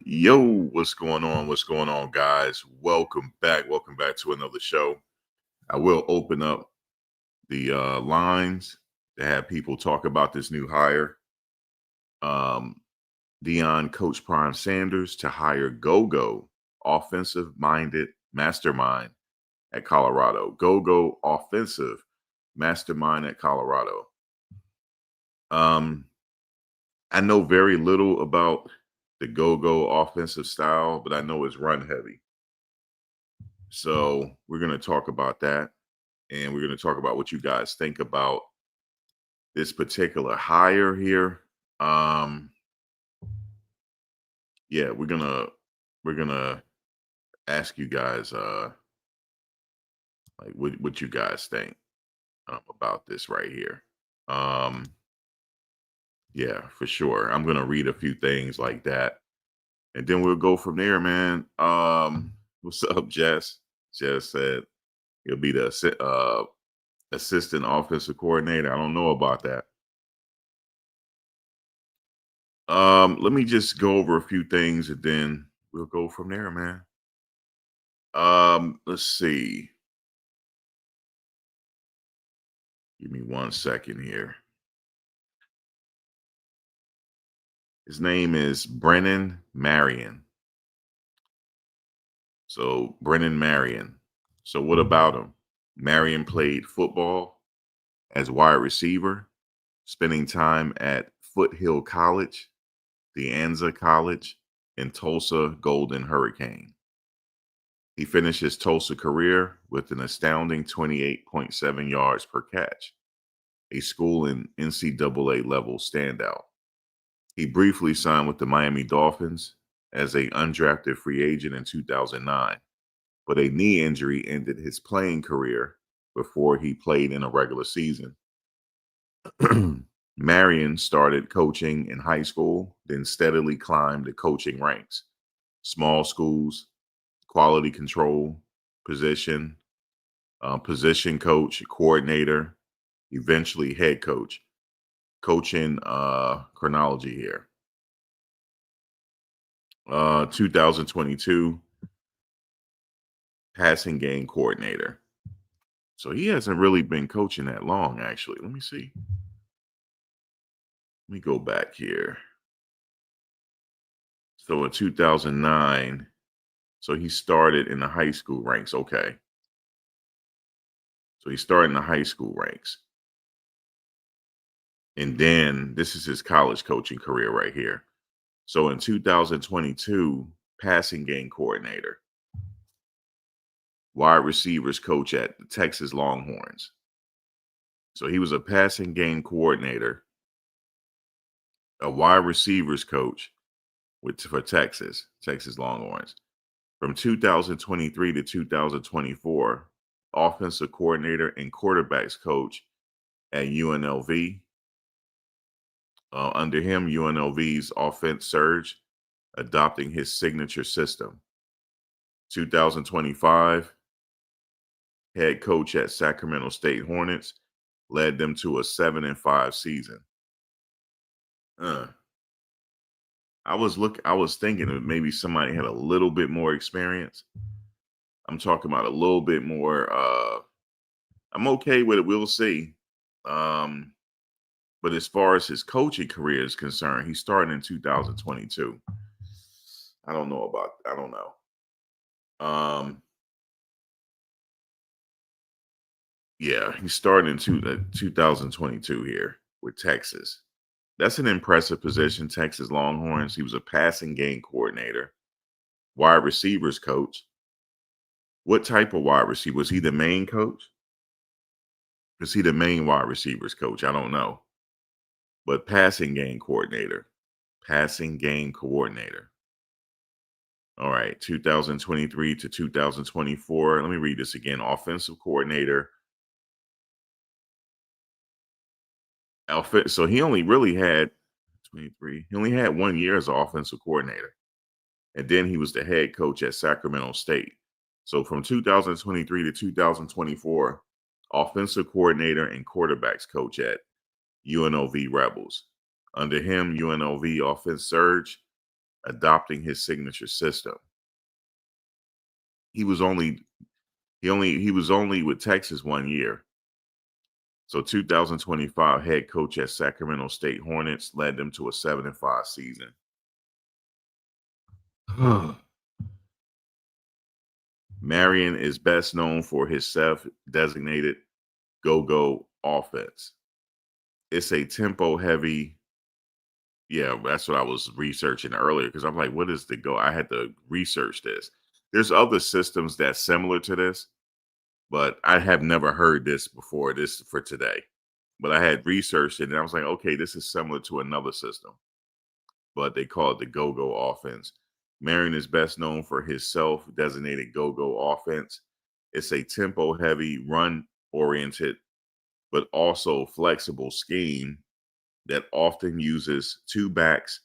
Yo, what's going on? What's going on, guys? Welcome back. Welcome back to another show. I will open up the lines to have people talk about this new hire. Deion Coach Prime Sanders to hire Go-Go, offensive-minded mastermind at Colorado. Go-Go offensive mastermind at Colorado. I know very little about the Go-Go offensive style, but I know it's run heavy. So we're going to talk about that, and we're going to talk about what you guys think about this particular hire here. Yeah, we're gonna ask you guys like what you guys think about this right here. Yeah, for sure. I'm gonna read a few things like that, and then we'll go from there, man. What's up, Jess? Jess said he'll be the assistant offensive coordinator. I don't know about that. Let me just go over a few things and then we'll go from there, man. Let's see. Give me 1 second here. His name is Brennan Marion. So Brennan Marion. So what about him? Marion played football as wide receiver, spending time at Foothill College, De Anza College, and Tulsa Golden Hurricane. He finished his Tulsa career with an astounding 28.7 yards per catch, a school and NCAA level standout. He briefly signed with the Miami Dolphins as an undrafted free agent in 2009, but a knee injury ended his playing career before he played in a regular season. Marion started coaching in high school, then steadily climbed the coaching ranks, small schools, quality control position, position coach, coordinator, eventually head coach. Coaching chronology here. 2022 passing game coordinator. So he hasn't really been coaching that long, actually. Let me see. Let me go back here. So in 2009, so he started in the high school ranks. Okay. So he started in the high school ranks. And then this is his college coaching career right here. So in 2022, passing game coordinator, wide receivers coach at the Texas Longhorns. So he was a passing game coordinator, a wide receivers coach for Texas Longhorns. From 2023 to 2024, offensive coordinator and quarterbacks coach at UNLV. Under him, UNLV's offense surged, adopting his signature system. 2025, head coach at Sacramento State Hornets, led them to a 7-5 season. I was thinking that maybe somebody had a little bit more experience. I'm talking about a little bit more. I'm okay with it. We'll see. But as far as his coaching career is concerned, he started in 2022. I don't know. Yeah, he started in 2022 here with Texas. That's an impressive position, Texas Longhorns. He was a passing game coordinator, wide receivers coach. What type of wide receiver? Was he the main coach? Was he the main wide receivers coach? I don't know. But passing game coordinator. Passing game coordinator. All right, 2023 to 2024. Let me read this again. Offensive coordinator. So he only really had 23. He only had 1 year as an offensive coordinator. And then he was the head coach at Sacramento State. So from 2023 to 2024, offensive coordinator and quarterbacks coach at UNLV Rebels. Under him, UNLV offense surged, adopting his signature system. He was only with Texas 1 year. So 2025 head coach at Sacramento State Hornets led them to a 7-5 season. Marion is best known for his self-designated go-go offense. It's a tempo-heavy. Yeah, that's what I was researching earlier because I'm like, what is the go? I had to research this. There's other systems that's similar to this, but I have never heard this before. This for today, but I had researched it and I was like, okay, this is similar to another system, but they call it the go-go offense. Marion is best known for his self-designated go-go offense. It's a tempo-heavy, run-oriented, but also flexible scheme that often uses two backs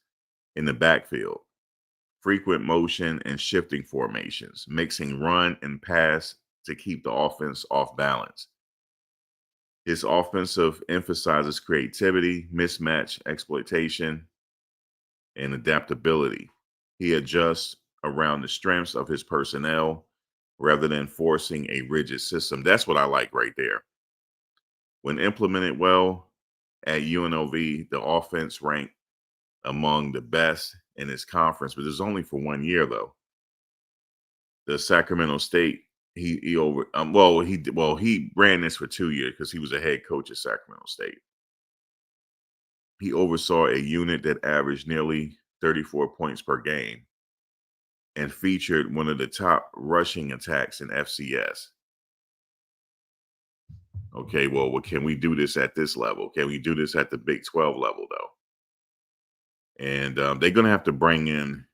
in the backfield, frequent motion and shifting formations, mixing run and pass to keep the offense off balance. His offensive emphasizes creativity, mismatch exploitation, and adaptability. He adjusts around the strengths of his personnel rather than forcing a rigid system. That's what I like right there. When implemented well at UNLV, the offense ranked among the best in his conference, but it's only for 1 year though. The Sacramento State, he ran this for 2 years because he was a head coach at Sacramento State. He oversaw a unit that averaged nearly 34 points per game and featured one of the top rushing attacks in FCS. Okay, well, can we do this at this level? Can we do this at the Big 12 level, though? And they're going to have to bring in,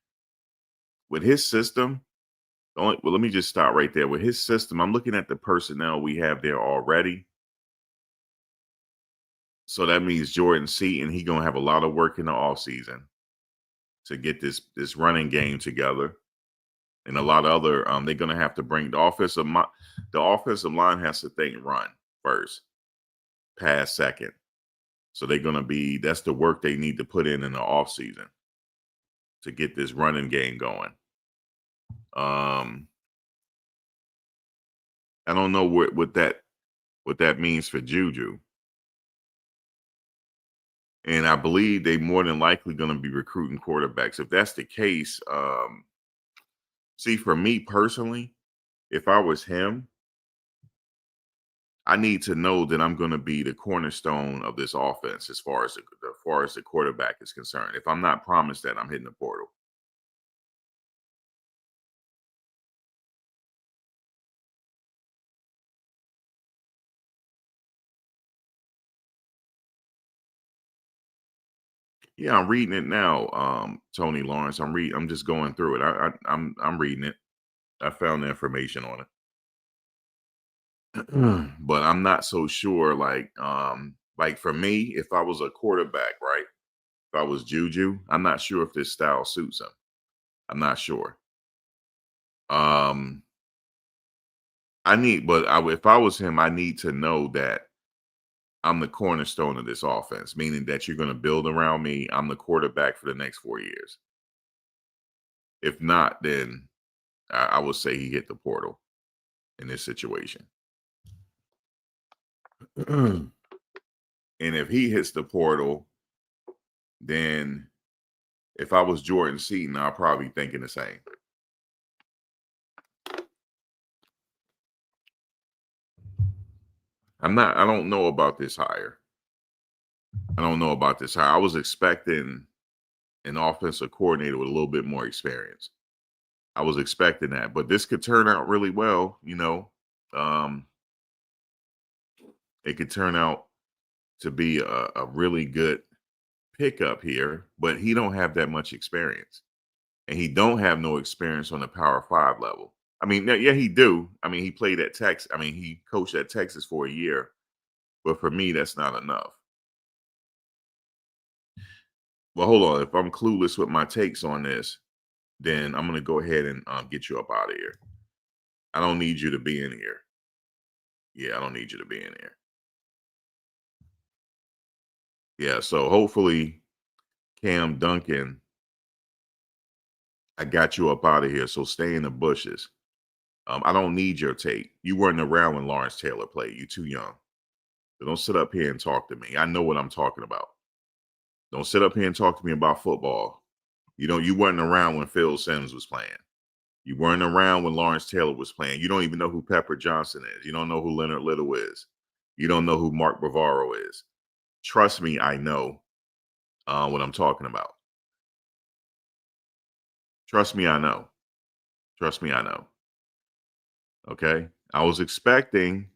with his system, let me just stop right there. With his system, I'm looking at the personnel we have there already. So that means Jordan Seaton, he's going to have a lot of work in the offseason to get this running game together. and a lot of other. They're going to have to bring the offensive line has to think run first, pass second. So they're going to be. That's the work they need to put in the off season to get this running game going. I don't know what that means for Juju. And I believe they more than likely going to be recruiting quarterbacks. If that's the case, see, for me personally, if I was him, I need to know that I'm going to be the cornerstone of this offense as far as the quarterback is concerned. If I'm not promised that, I'm hitting the portal. Yeah, I'm reading it now, Tony Lawrence. I'm just going through it. I'm reading it. I found the information on it. But I'm not so sure like for me, if I was a quarterback, right? If I was Juju, I'm not sure if this style suits him. I'm not sure. Um if I was him, I need to know that I'm the cornerstone of this offense, meaning that you're going to build around me. I'm the quarterback for the next 4 years. If not, then I would say he hit the portal in this situation. And if he hits the portal, then if I was Jordan Seaton, I'll probably be thinking the same. I don't know about this hire. I was expecting an offensive coordinator with a little bit more experience. I was expecting that, but this could turn out really well. It could turn out to be a really good pickup here, but he don't have that much experience, and he don't have no experience on the Power 5 level. I mean, yeah, he do. I mean, he played at Texas. I mean, he coached at Texas for a year, but for me, that's not enough. Well, hold on. If I'm clueless with my takes on this, then I'm going to go ahead and get you up out of here. I don't need you to be in here. Yeah, I don't need you to be in here. Yeah, so hopefully Cam Duncan, I got you up out of here. So stay in the bushes. I don't need your tape. You weren't around when Lawrence Taylor played. You're too young. So don't sit up here and talk to me. I know what I'm talking about. Don't sit up here and talk to me about football. You weren't around when Phil Simms was playing. You weren't around when Lawrence Taylor was playing. You don't even know who Pepper Johnson is. You don't know who Leonard Little is. You don't know who Mark Bavaro is. Trust me, I know what I'm talking about. Trust me, I know. Trust me, I know. Okay. I was expecting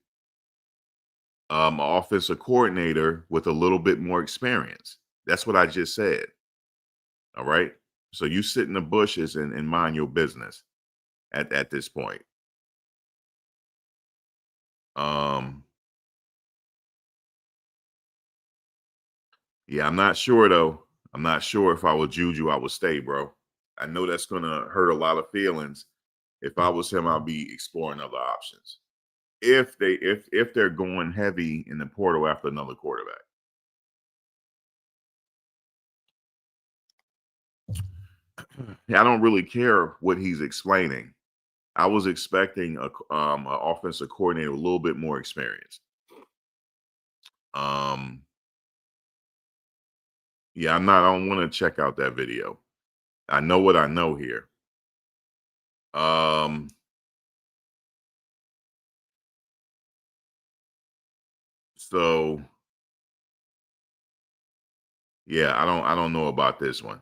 an offensive coordinator with a little bit more experience. That's what I just said. All right. So you sit in the bushes and mind your business at this point. Yeah, I'm not sure though. I'm not sure if I were Juju, I would stay, bro. I know that's gonna hurt a lot of feelings. If I was him, I'd be exploring other options. If they're going heavy in the portal after another quarterback. I don't really care what he's explaining. I was expecting a offensive coordinator with a little bit more experience. Yeah, I don't want to check out that video. I know what I know here. So yeah, I don't know about this one.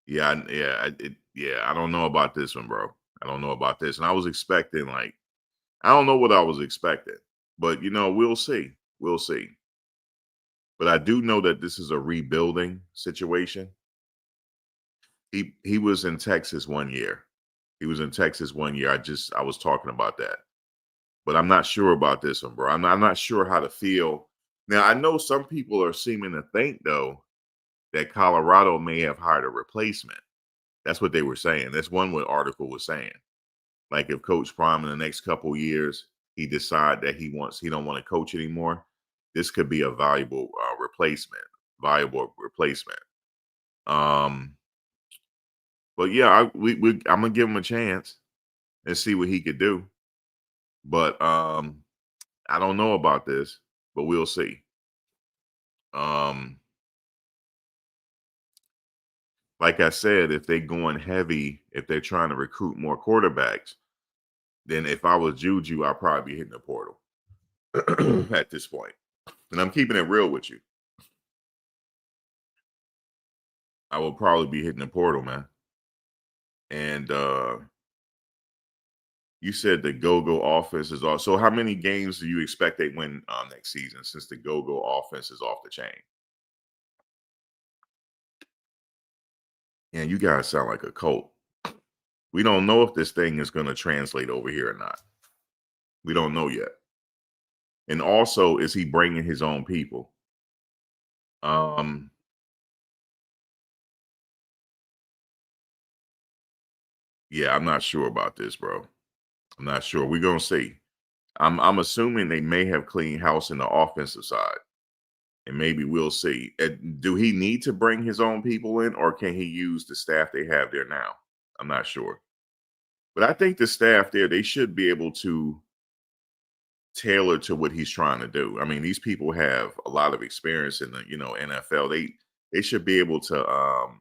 Yeah, I don't know about this one, bro. I don't know about this. And I was expecting I don't know what I was expecting, but we'll see. We'll see. But I do know that this is a rebuilding situation. He was in Texas 1 year. He was in Texas 1 year. I was talking about that. But I'm not sure about this one, bro. I'm not sure how to feel. Now, I know some people are seeming to think though that Colorado may have hired a replacement. That's what they were saying. That's what article was saying. Like if Coach Prime in the next couple years, he decide that he don't want to coach anymore, this could be a valuable replacement. Um, but yeah, I'm gonna give him a chance and see what he could do. But I don't know about this, but we'll see. Um, like I said, if they're going heavy, if they're trying to recruit more quarterbacks, then if I was Juju, I'd probably be hitting the portal at this point. And I'm keeping it real with you. I will probably be hitting the portal, man. And you said the go-go offense is off. So how many games do you expect they win next season since the go-go offense is off the chain? And you guys sound like a cult. We don't know if this thing is going to translate over here or not. We don't know yet. And also, is he bringing his own people? Yeah, I'm not sure about this, bro. I'm not sure. We're gonna see. I'm assuming they may have cleaned house in the offensive side, and maybe we'll see. Do he need to bring his own people in, or can he use the staff they have there now? I'm not sure, but I think the staff there they should be able to tailor to what he's trying to do. I mean, these people have a lot of experience in the NFL. They should be able to um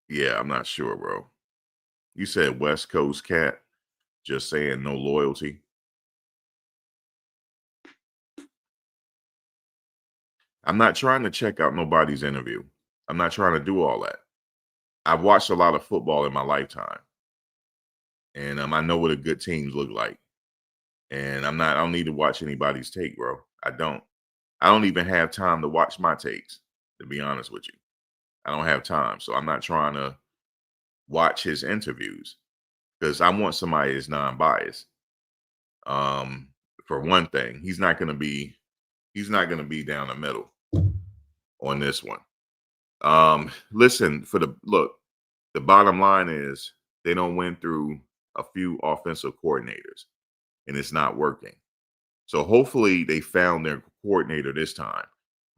yeah, I'm not sure, bro. You said West Coast cat, just saying no loyalty. I'm not trying to check out nobody's interview. I'm not trying to do all that. I've watched a lot of football in my lifetime, and I know what a good teams look like. And I don't need to watch anybody's take, bro. I don't. I don't even have time to watch my takes, to be honest with you. I don't have time. So I'm not trying to watch his interviews because I want somebody that's non-biased. Um, for one thing, he's not gonna be down the middle on this one. Listen, the bottom line is they don't went through a few offensive coordinators and it's not working. So hopefully they found their coordinator this time.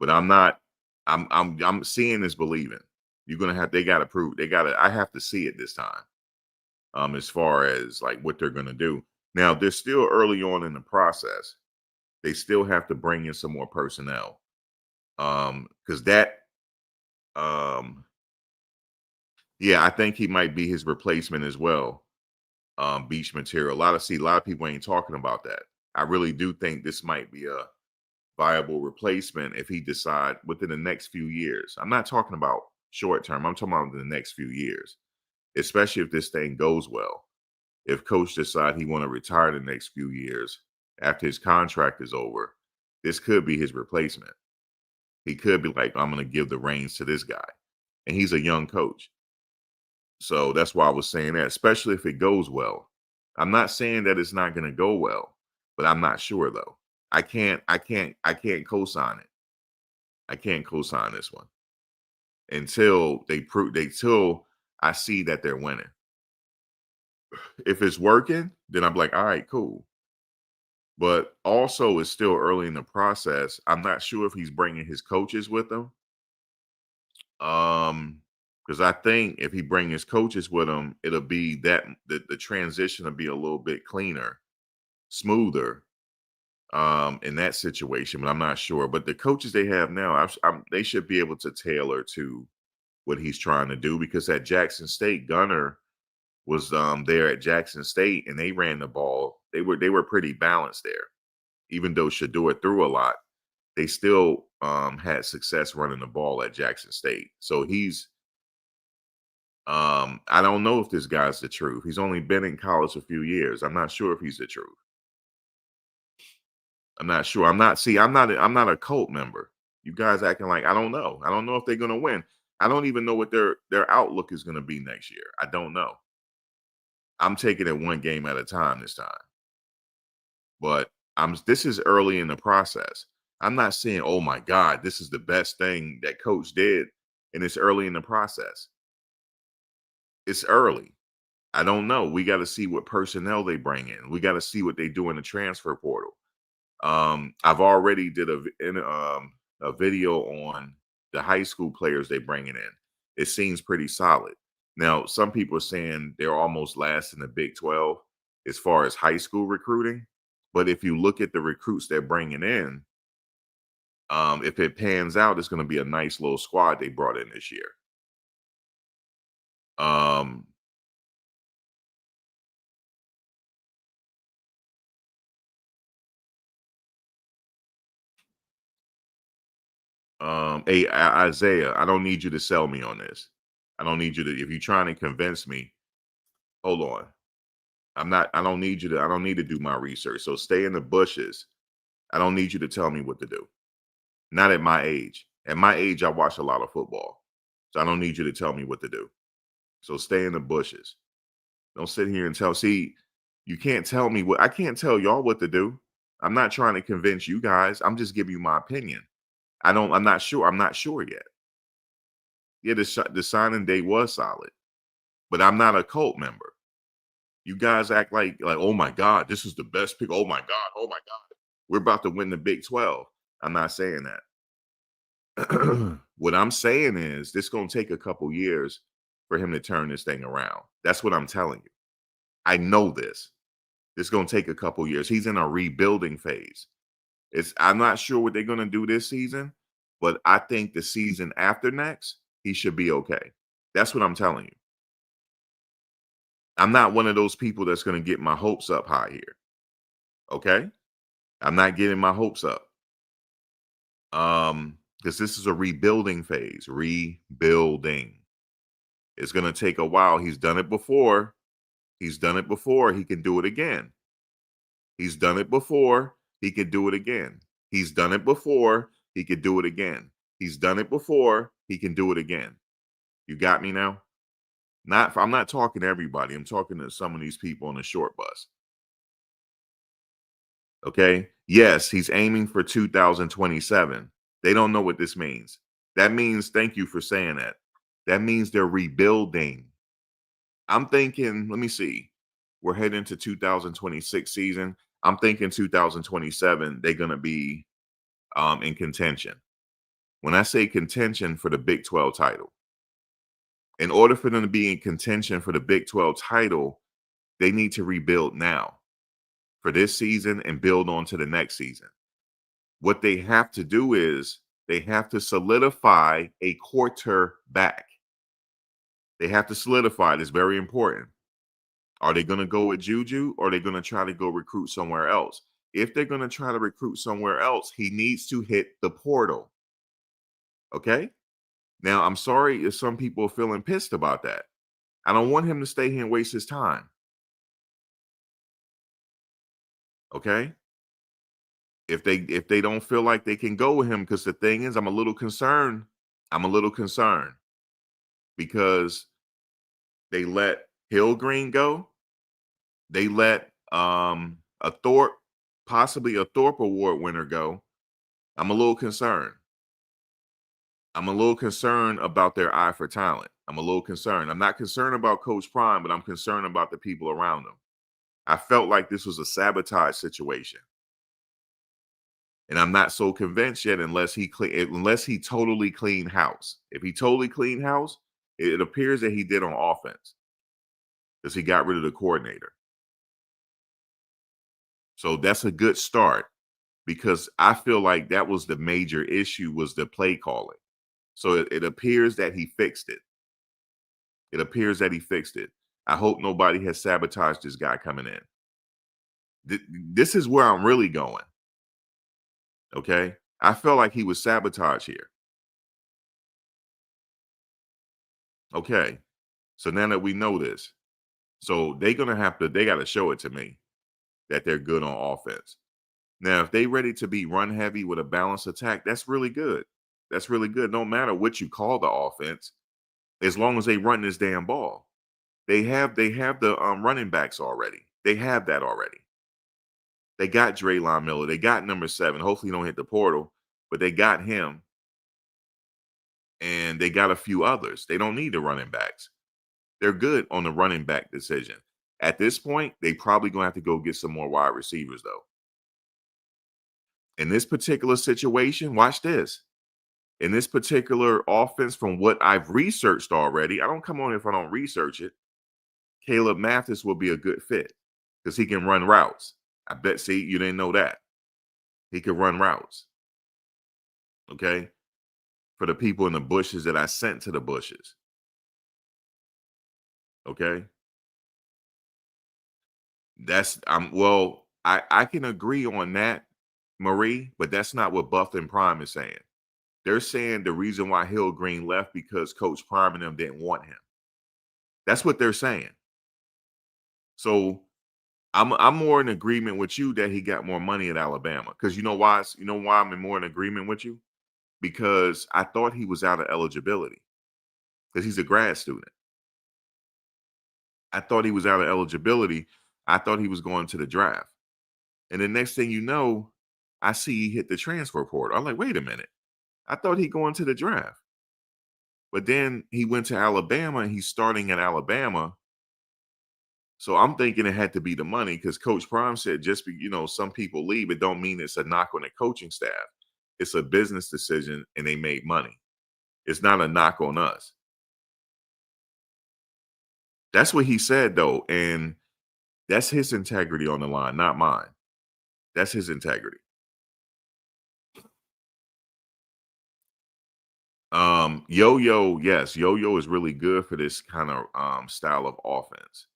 But I'm seeing is believing. They gotta prove I have to see it this time. As far as like what they're gonna do. Now they're still early on in the process. They still have to bring in some more personnel. Because that yeah, I think he might be his replacement as well. Beach material. A lot of people ain't talking about that. I really do think this might be a viable replacement if he decide within the next few years. I'm not talking about short term. I'm talking about the next few years, especially if this thing goes well. If coach decide he want to retire the next few years after his contract is over, this could be his replacement. He could be like, I'm going to give the reins to this guy. And he's a young coach. So that's why I was saying that, especially if it goes well. I'm not saying that it's not going to go well, but I'm not sure though. I can't co-sign it. I can't co-sign this one until till I see that they're winning. If it's working, then I'm like, all right, cool. But also, it's still early in the process. I'm not sure if he's bringing his coaches with him. Because I think if he bring his coaches with him, it'll be that the transition will be a little bit cleaner, smoother, in that situation. But I'm not sure. But the coaches they have now, they should be able to tailor to what he's trying to do. Because at Jackson State, Gunner was there at Jackson State, and they ran the ball. They were pretty balanced there, even though Shedeur threw a lot. They still had success running the ball at Jackson State. So I don't know if this guy's the truth. He's only been in college a few years. I'm not sure if he's the truth. I'm not sure. I'm not a cult member. You guys acting like I don't know. I don't know if they're gonna win. I don't even know what their outlook is gonna be next year. I don't know. I'm taking it one game at a time this time. But this is early in the process. I'm not saying, oh my God, this is the best thing that coach did. And it's early in the process. It's early. I don't know. We got to see what personnel they bring in. We got to see what they do in the transfer portal. I've already did a video on the high school players they bringing in. It seems pretty solid. Now, some people are saying they're almost last in the Big 12 as far as high school recruiting. But if you look at the recruits they're bringing in, if it pans out, it's going to be a nice little squad they brought in this year. Um, hey, Isaiah, I don't need you to sell me on this. I don't need you to, if you're trying to convince me, hold on. I don't need you to, I don't need to do my research. So stay in the bushes. I don't need you to tell me what to do. Not at my age. At my age, I watch a lot of football. So I don't need you to tell me what to do. So stay in the bushes. Don't sit here and see, you can't tell me I can't tell y'all what to do. I'm not trying to convince you guys. I'm just giving you my opinion. I'm not sure. I'm not sure yet. Yeah, the signing day was solid, but I'm not a cult member. You guys act like, oh my God, this is the best pick. Oh my God. Oh my God. We're about to win the Big 12. I'm not saying that. What I'm saying is this going to take a couple years for him to turn this thing around. That's what I'm telling you. I know this. It's going to take a couple years. He's in a rebuilding phase. I'm not sure what they're going to do this season, but I think the season after next, he should be okay. That's what I'm telling you. I'm not one of those people that's going to get my hopes up high here. Okay? I'm not getting my hopes up. Because this is a rebuilding phase. Rebuilding. It's going to take a while. He's done it before. He's done it before. He can do it again. He's done it before. He could do it again. He's done it before. He could do it again. He's done it before. He can do it again. You got me now? I'm not talking to everybody. I'm talking to some of these people on the short bus. Okay. Yes, he's aiming for 2027. They don't know what this means. That means, thank you for saying that. That means they're rebuilding. I'm thinking, let me see. We're heading to 2026 season. I'm thinking 2027, they're going to be in contention. When I say contention for the Big 12 title, in order for them to be in contention for the Big 12 title, they need to rebuild now for this season and build on to the next season. What they have to do is they have to solidify a quarterback. They have to solidify it. It's very important. Are they going to go with Juju or are they going to try to go recruit somewhere else? If they're going to try to recruit somewhere else, he needs to hit the portal. Okay? Now, I'm sorry if some people are feeling pissed about that. I don't want him to stay here and waste his time. Okay? If they don't feel like they can go with him, because the thing is, I'm a little concerned. I'm a little concerned because they let Hillgreen go. They let a Thorpe, possibly a Thorpe Award winner go. I'm a little concerned. I'm a little concerned about their eye for talent. I'm a little concerned. I'm not concerned about Coach Prime, but I'm concerned about the people around him. I felt like this was a sabotage situation. And I'm not so convinced yet unless he totally cleaned house. If he totally cleaned house, it appears that he did on offense because he got rid of the coordinator. So that's a good start because I feel like that was the major issue was the play calling. So it appears that he fixed it. It appears that he fixed it. I hope nobody has sabotaged this guy coming in. This is where I'm really going. Okay. I felt like he was sabotaged here. Okay. So now that we know this, so they got to show it to me that they're good on offense. Now, if they ready to be run heavy with a balanced attack, that's really good. That's really good. No matter what you call the offense, as long as they run this damn ball. They have the running backs already. They have that already. They got Draylon Miller. They got number 7. Hopefully, he don't hit the portal, but they got him, and they got a few others. They don't need the running backs. They're good on the running back decision. At this point, they probably gonna have to go get some more wide receivers, though. In this particular situation, watch this. In this particular offense, from what I've researched already, I don't come on if I don't research it. Caleb Mathis will be a good fit because he can run routes. I bet, see, you didn't know that. He can run routes. Okay. For the people in the bushes that I sent to the bushes. Okay. I can agree on that, Marie, but that's not what Buff and Prime is saying. They're saying the reason why Hill Green left because Coach Prime and them didn't want him. That's what they're saying. So I'm more in agreement with you that he got more money at Alabama. Because you know why? You know why I'm more in agreement with you? Because I thought he was out of eligibility because he's a grad student. I thought he was out of eligibility. I thought he was going to the draft. And the next thing you know, I see he hit the transfer portal. I'm like, wait a minute. I thought he going to the draft. But then he went to Alabama and he's starting at Alabama. So I'm thinking it had to be the money because Coach Prime said some people leave. It don't mean it's a knock on the coaching staff. It's a business decision and they made money. It's not a knock on us. That's what he said, though. And that's his integrity on the line, not mine. That's his integrity. Yo-Yo, yes, Yo-Yo is really good for this kind of style of offense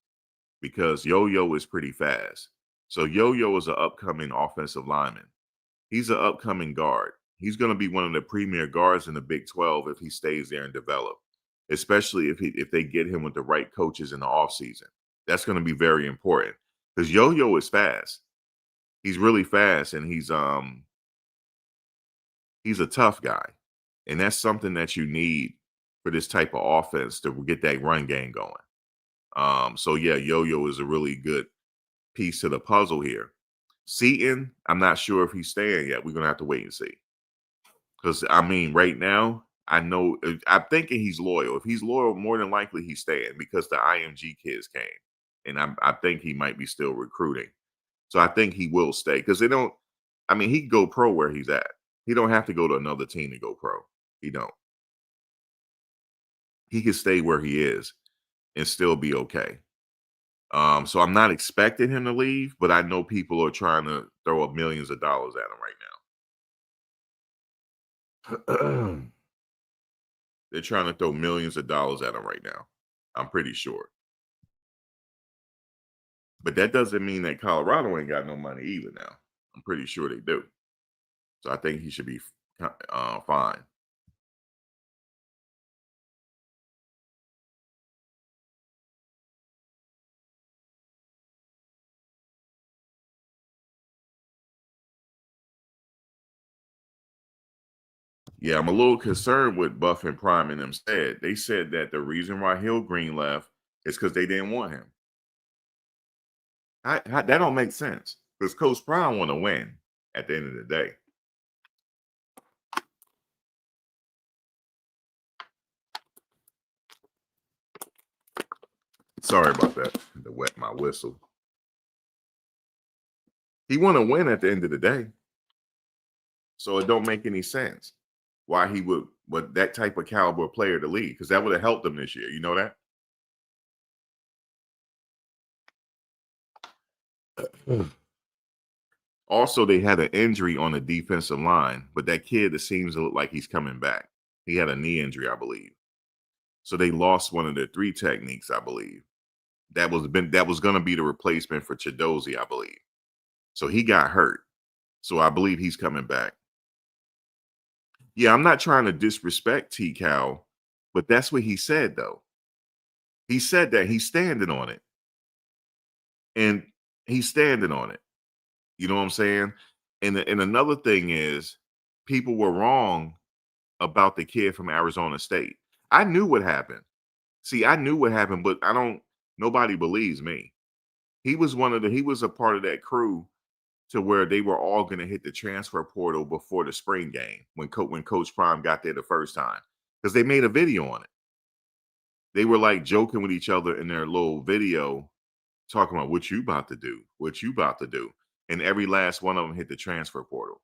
because Yo-Yo is pretty fast. So Yo-Yo is an upcoming offensive lineman. He's an upcoming guard. He's going to be one of the premier guards in the Big 12 if he stays there and develop, especially if they get him with the right coaches in the offseason. That's going to be very important because Yo-Yo is fast. He's really fast, and he's a tough guy. And that's something that you need for this type of offense to get that run game going. So yeah, Yo-Yo is a really good piece to the puzzle here. Seaton, I'm not sure if he's staying yet. We're gonna have to wait and see. Because I mean, right now, I'm thinking he's loyal. If he's loyal, more than likely he's staying because the IMG kids came, and I think he might be still recruiting. So I think he will stay because they don't. I mean, he can go pro where he's at. He don't have to go to another team to go pro. He don't. He can stay where he is and still be okay. So I'm not expecting him to leave, but I know people are trying to throw up millions of dollars at him right now. They're trying to throw millions of dollars at him right now. I'm pretty sure. But that doesn't mean that Colorado ain't got no money either now. I'm pretty sure they do. So I think he should be fine. Yeah, I'm a little concerned with Buff and Prime and them said. They said that the reason why Hill Green left is because they didn't want him. That don't make sense because Coach Prime want to win at the end of the day. Sorry about that. To wet my whistle. He want to win at the end of the day. So it don't make any sense why he would that type of caliber player to lead because that would have helped them this year. You know that? Also, they had an injury on the defensive line, but that kid, it seems to look like he's coming back. He had a knee injury, I believe. So they lost one of their 3 techniques, I believe. That was going to be the replacement for Chidozie, I believe. So he got hurt. So I believe he's coming back. Yeah, I'm not trying to disrespect T Cal, but that's what he said though. He said that he's standing on it. And he's standing on it. You know what I'm saying? And another thing is people were wrong about the kid from Arizona State. I knew what happened. See, I knew what happened, but I don't Nobody believes me. He was a part of that crew to where they were all going to hit the transfer portal before the spring game when Coach Prime got there the first time, because they made a video on it. They were like joking with each other in their little video, talking about what you about to do, what you about to do, and every last one of them hit the transfer portal.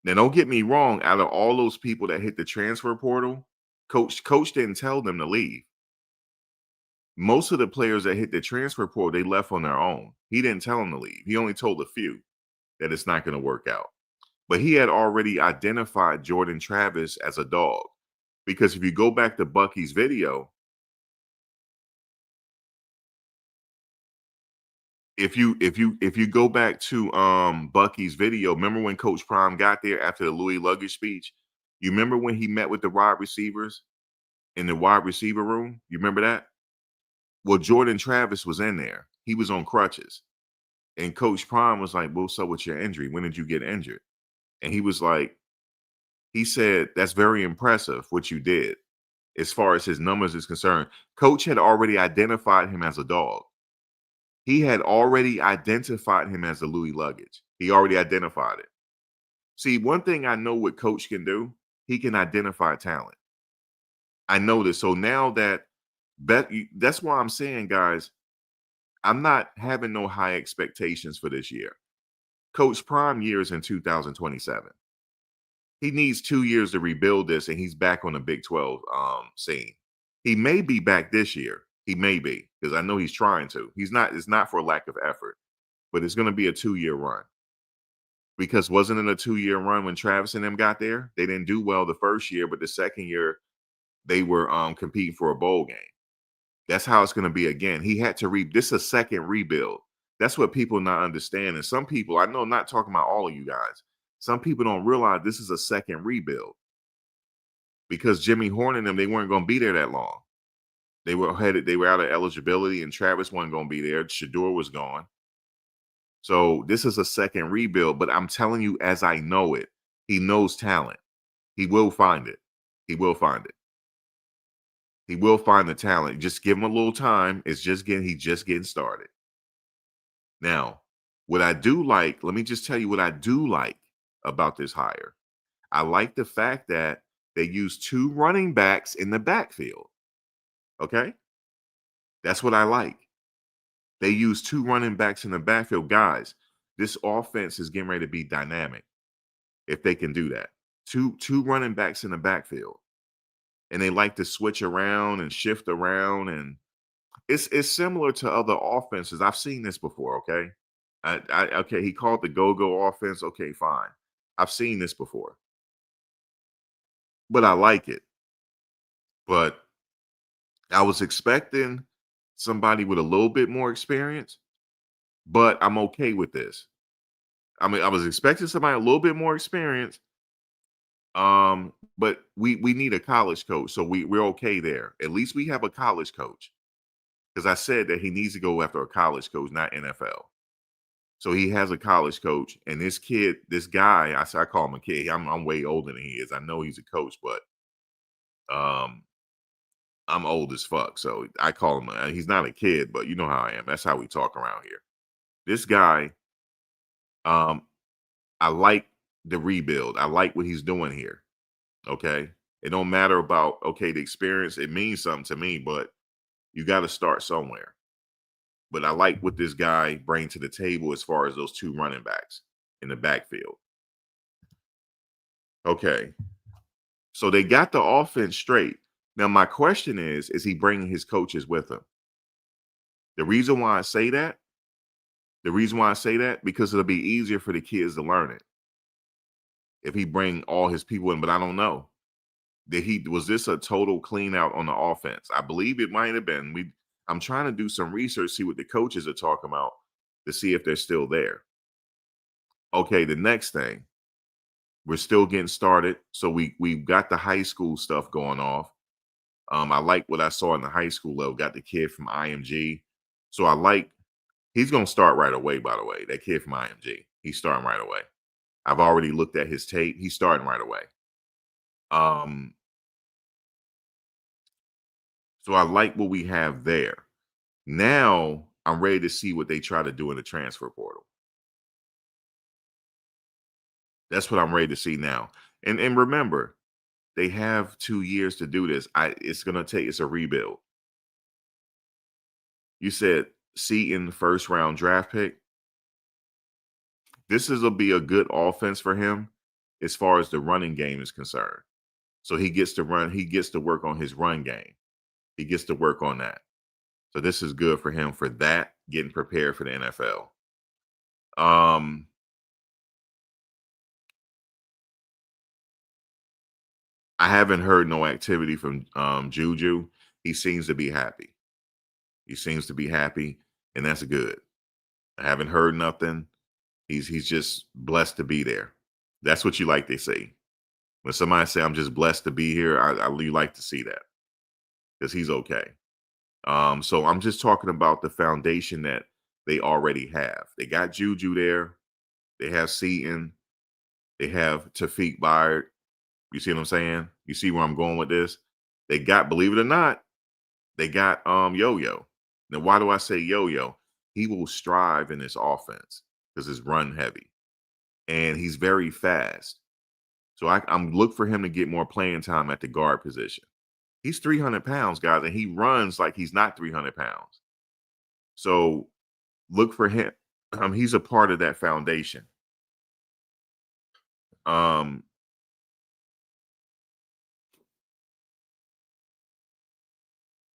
Now, don't get me wrong. Out of all those people that hit the transfer portal, Coach didn't tell them to leave. Most of the players that hit the transfer portal, they left on their own. He didn't tell them to leave. He only told a few that it's not going to work out. But he had already identified Jordan Travis as a dog, because if you go back to Bucky's video, if you go back to Bucky's video, remember when Coach Prime got there after the Louis luggage speech? You remember when he met with the wide receivers in the wide receiver room? You remember that? Well, Jordan Travis was in there. He was on crutches. And Coach Prime was like, "What's up with your injury? When did you get injured?" And he was like, he said, "That's very impressive what you did." As far as his numbers is concerned, Coach had already identified him as a dog. He had already identified him as the Louis luggage. He already identified it. See, one thing I know what Coach can do, he can identify talent. I know this. So now that's why I'm saying, guys, I'm not having no high expectations for this year. Coach Prime year is in 2027. He needs 2 years to rebuild this, and he's back on the Big 12 scene. He may be back this year. He may be, because I know he's trying to. He's not. It's not for lack of effort, but it's going to be a 2-year run. Because wasn't it a 2-year run when Travis and them got there? They didn't do well the first year, but the second year they were competing for a bowl game. That's how it's going to be again. He had to this is a second rebuild. That's what people not understand. And some people, I know, I'm not talking about all of you guys. Some people don't realize this is a second rebuild, because Jimmy Horn and them, they weren't going to be there that long. They were out of eligibility, and Travis wasn't going to be there. Shedeur was gone. So this is a second rebuild, but I'm telling you, as I know it, he knows talent. He will find it. He will find it. He will find the talent. Just give him a little time. He's just getting started. Now, what I do like, let me just tell you what I do like about this hire. I like the fact that they use 2 running backs in the backfield. Okay? That's what I like. They use 2 running backs in the backfield. Guys, this offense is getting ready to be dynamic if they can do that. Two running backs in the backfield. And they like to switch around and shift around, and it's similar to other offenses. I've seen this before, okay? Okay, he called the go-go offense. Okay, fine. I've seen this before. But I like it. But I was expecting somebody with a little bit more experience, but I'm okay with this. I mean, I was expecting somebody a little bit more experience, but we need a college coach, so we're okay there. At least we have a college coach, because I said that he needs to go after a college coach, not NFL. So he has a college coach, and this guy, I call him a kid. I'm way older than he is. I know he's a coach, but I'm old as fuck, so I call him. He's not a kid, but you know how I am. That's how we talk around here. This guy, um, I like the rebuild. I like what he's doing here. Okay, it don't matter about the experience. It means something to me, but you got to start somewhere. But I like what this guy brings to the table as far as those 2 running backs in the backfield. Okay, so they got the offense straight. Now, my question is he bringing his coaches with him? The reason why I say that, because it'll be easier for the kids to learn it if he bring all his people in. But I don't know. Was this a total clean out on the offense? I believe it might have been. I'm trying to do some research, see what the coaches are talking about, to see if they're still there. Okay, the next thing, we're still getting started. So we've got the high school stuff going off. I like what I saw in the high school level. Got the kid from IMG. So he's going to start right away, by the way. That kid from IMG, he's starting right away. I've already looked at his tape. He's starting right away. So So I like what we have there. Now I'm ready to see what they try to do in the transfer portal. That's what I'm ready to see now. And remember, they have 2 years to do this. It's gonna take it's a rebuild. You said Seton the first round draft pick. This is will be a good offense for him as far as the running game is concerned. So he gets to run, he gets to work on his run game. He gets to work on that. So this is good for him for that, getting prepared for the NFL. Um, I haven't heard no activity from Juju. He seems to be happy. He seems to be happy, and that's good. I haven't heard nothing. He's just blessed to be there. That's what you like to see. When somebody say, "I'm just blessed to be here," I you like to see that because he's okay. So I'm just talking about the foundation that they already have. They got Juju there. They have Seaton. They have Tafik Byard. You see what I'm saying? You see where I'm going with this? They got, believe it or not, they got Yo-Yo. Now, why do I say Yo-Yo? He will strive in this offense because it's run heavy. And he's very fast. So I'm look for him to get more playing time at the guard position. He's 300 pounds, guys, and he runs like he's not 300 pounds. So look for him. He's a part of that foundation. Um,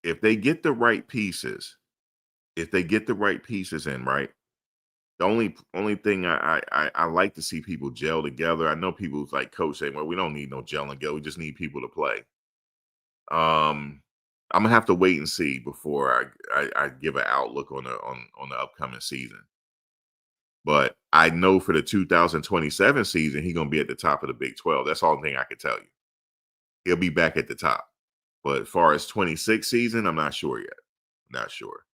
if they get the right pieces, if they get the right pieces in, right? The only thing I like to see people gel together. I know people like Coach saying, "Well, we don't need no gelling together. We just need people to play." I'm gonna have to wait and see before I give an outlook on the upcoming season. But I know for the 2027 season, he's gonna be at the top of the Big 12. That's all thing I can tell you. He'll be back at the top. But as far as 26 season, I'm not sure yet. Not sure.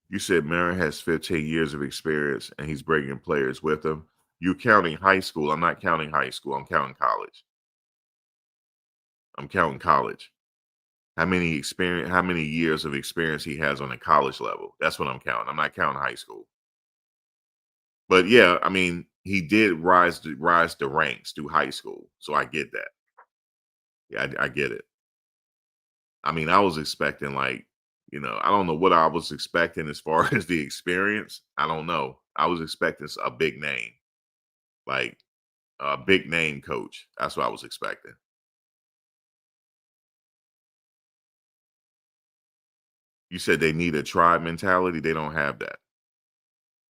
You said Marion has 15 years of experience and he's bringing players with him. You're counting high school. I'm not counting high school. I'm counting college. I'm counting college. How many years of experience he has on a college level. That's what I'm counting. I'm not counting high school. But yeah, I mean, he did rise the ranks through high school. So I get that. Yeah, I get it. I mean, I was expecting like, I don't know what I was expecting as far as the experience. I don't know. I was expecting a big name, like a big name coach. That's what I was expecting. You said they need a tribe mentality. They don't have that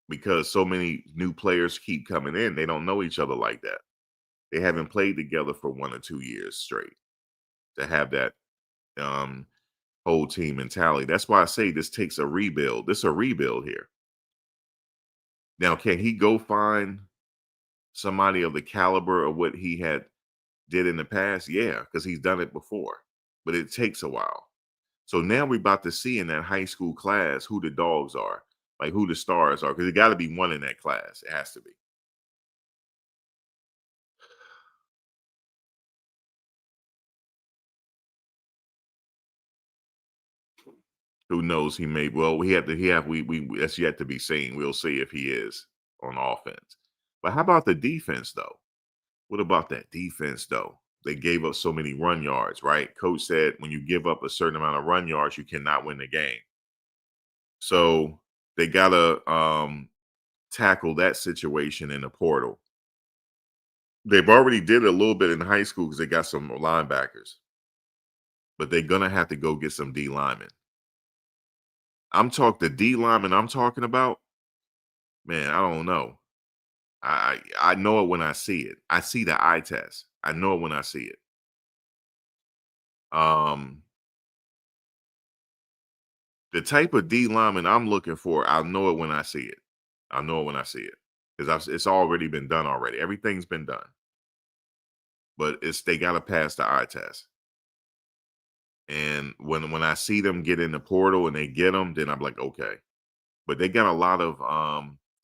because so many new players keep coming in. They don't know each other like that. They haven't played together for 1 or 2 years straight to have that um, whole team mentality. That's why I say this takes a rebuild. This is a rebuild here. Now, can he go find somebody of the caliber of what he had did in the past? Yeah, because he's done it before, but it takes a while. So now we're about to see in that high school class who the dogs are, like who the stars are, because it got to be one in that class. It has to be. Who knows? He may well. We that's yet to be seen. We'll see if he is on offense. But how about the defense though? What about that defense though? They gave up so many run yards, right? Coach said when you give up a certain amount of run yards, you cannot win the game. So they gotta tackle that situation in the portal. They've already did it a little bit in high school because they got some linebackers, but they're gonna have to go get some D linemen. The D lineman I'm talking about, man, I don't know. I know it when I see it. I see the eye test. I know it when I see it. Um, the type of D lineman I'm looking for, I'll know it when I see it. I'll know it when I see it because it's already been done already. Everything's been done. but they got to pass the eye test. And when I see them get in the portal and they get them, then I'm like, okay. But they got a lot of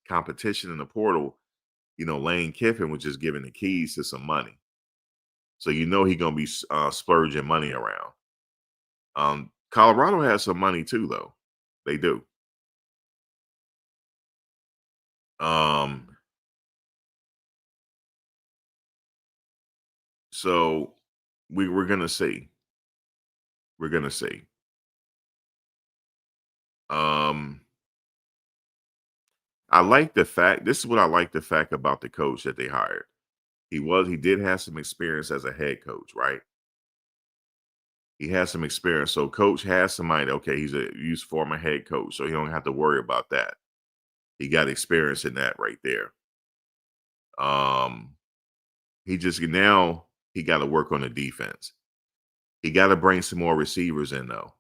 competition in the portal. Lane Kiffin was just giving the keys to some money, so he's gonna be splurging money around. Colorado has some money too, though. They do. So we're gonna see. We're gonna see. I like the fact. This is what I like the fact about the coach that they hired. He did have some experience as a head coach, right? He has some experience. So coach has somebody, okay, he's former head coach, so he don't have to worry about that. He got experience in that right there. He just now he got to work on the defense. He got to bring some more receivers in though.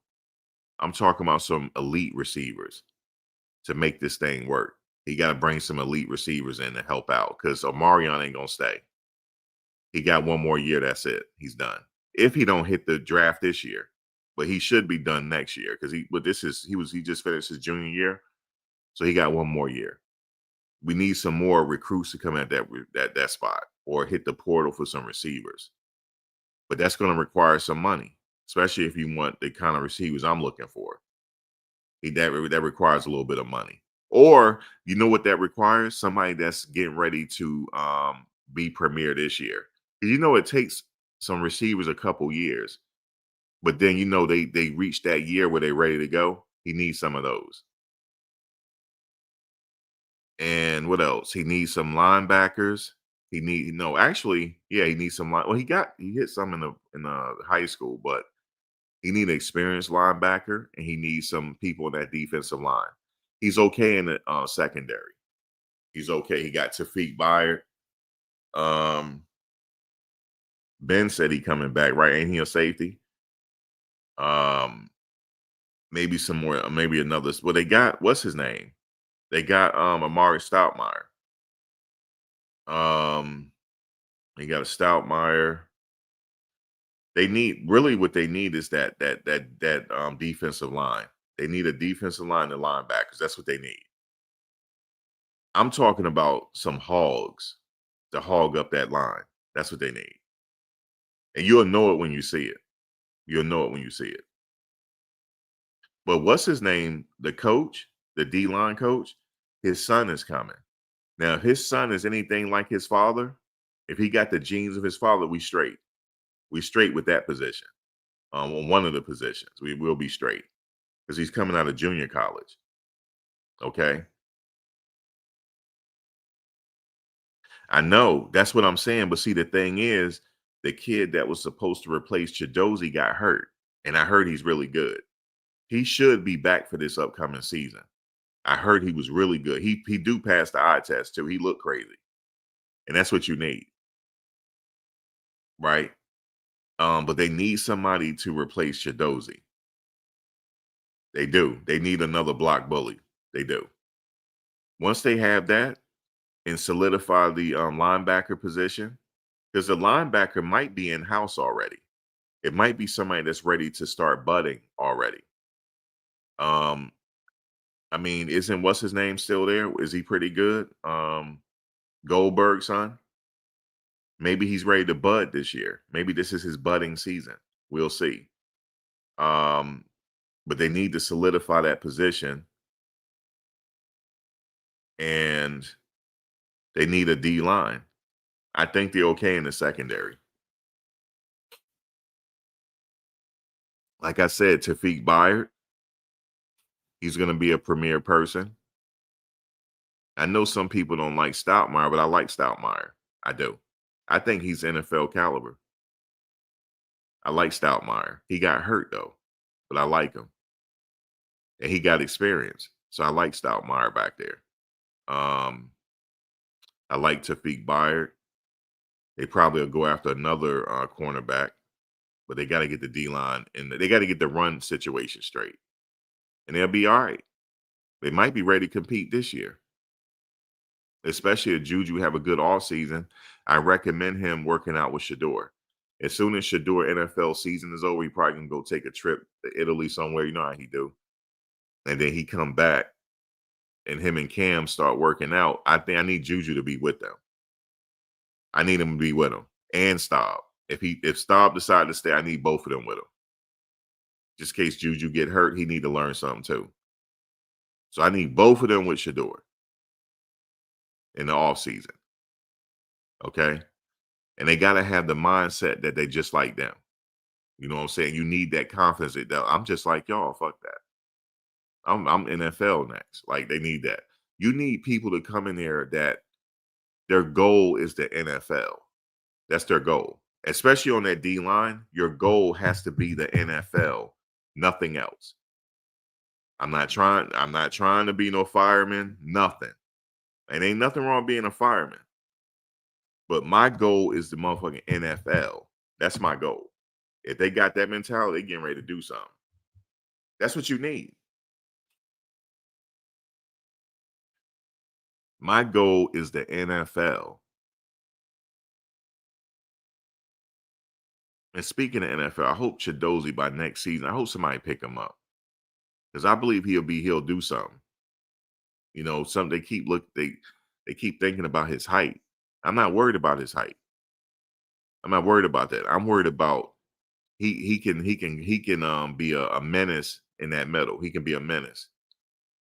I'm talking about some elite receivers to make this thing work. He got to bring some elite receivers in to help out because Marion ain't gonna stay. He got one more year. That's it. He's done. If he don't hit the draft this year, but he should be done next year because he just finished his junior year, so he got one more year. We need some more recruits to come at that spot or hit the portal for some receivers. But that's going to require some money, especially if you want the kind of receivers I'm looking for. That requires a little bit of money. Or you know what that requires? Somebody that's getting ready to be premier this year. It takes some receivers a couple years, but then they reach that year where they're ready to go. He needs some of those. And what else? He needs some linebackers. He needs some line. Well, he hit some in the high school, but he needs an experienced linebacker, and he needs some people in that defensive line. He's okay in the secondary. He's okay. He got Tafik Byard. Ben said he coming back, right? Ain't he a safety? Maybe some more, maybe another. Well, they got what's his name? They got Amari Stoudemire. They got a Stoudemire. They need what they need is that defensive line. They need a defensive line and linebackers. That's what they need. I'm talking about some hogs to hog up that line. That's what they need. And you'll know it when you see it. You'll know it when you see it. But what's his name? The coach, the D-line coach, his son is coming. Now, if his son is anything like his father, if he got the genes of his father, we straight. We straight with that position. On one of the positions, we will be straight because he's coming out of junior college. Okay. I know that's what I'm saying. But see, the thing is, the kid that was supposed to replace Chidozie got hurt. And I heard he's really good. He should be back for this upcoming season. I heard he was really good. He do pass the eye test too. He looked crazy. And that's what you need. Right? But they need somebody to replace Chidozie. They do. They need another block bully. They do. Once they have that and solidify the linebacker position, because the linebacker might be in-house already. It might be somebody that's ready to start budding already. I mean, isn't what's his name still there? Is he pretty good? Goldberg's son. Maybe he's ready to bud this year. Maybe this is his budding season. We'll see. But they need to solidify that position. And they need a D line. I think they're okay in the secondary. Like I said, Tafik Byard, he's going to be a premier person. I know some people don't like Stoudemire, but I like Stoudemire. I do. I think he's NFL caliber. I like Stoudemire. He got hurt though, but I like him. And he got experience. So I like Stoudemire back there. I like Tafik Byard. They probably will go after another cornerback, but they got to get the D-line and they got to get the run situation straight. And they'll be all right. They might be ready to compete this year. especially if Juju have a good off season. I recommend him working out with Shedeur. As soon as Shedeur NFL season is over, he probably can go take a trip to Italy somewhere. You know how he do, and then he come back, and him and Cam start working out. I think I need Juju to be with them. I need him to be with him and Staub. If Staub decide to stay, I need both of them with him. Just in case Juju get hurt, he need to learn something too. So I need both of them with Shedeur in the off season. Okay. And they got to have the mindset that they just like them. You know what I'm saying? You need that confidence that I'm just like y'all. Fuck that. I'm NFL next. Like they need that. You need people to come in there that their goal is the NFL. That's their goal. Especially on that D line, your goal has to be the NFL, nothing else. I'm not trying to be no fireman, nothing. And ain't nothing wrong being a fireman. But my goal is the motherfucking NFL. That's my goal. If they got that mentality, they getting ready to do something. That's what you need. My goal is the NFL. And speaking of NFL, I hope Chidozie by next season, I hope somebody pick him up. Because I believe he'll do something. You know, they keep thinking about his height. I'm not worried about his height. I'm not worried about that. I'm worried about he can be a menace in that middle. He can be a menace.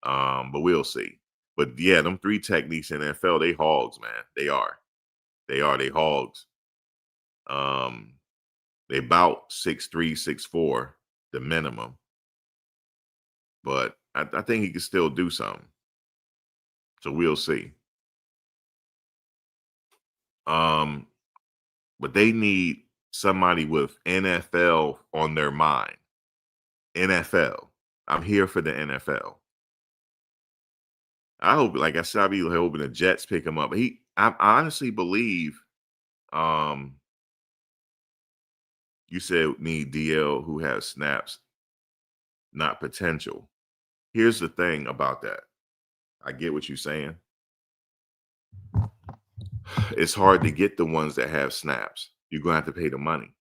But we'll see. But yeah, them three techniques in the NFL, they hogs, man. They are. They hogs. They about 6'3", 6'4", the minimum. But I think he can still do something. So we'll see. But they need somebody with NFL on their mind. NFL. I'm here for the NFL. I hope, like I said, I'll be hoping the Jets pick him up. I honestly believe, you said need DL who has snaps, not potential. Here's the thing about that. I get what you're saying. It's hard to get the ones that have snaps. You're going to have to pay the money.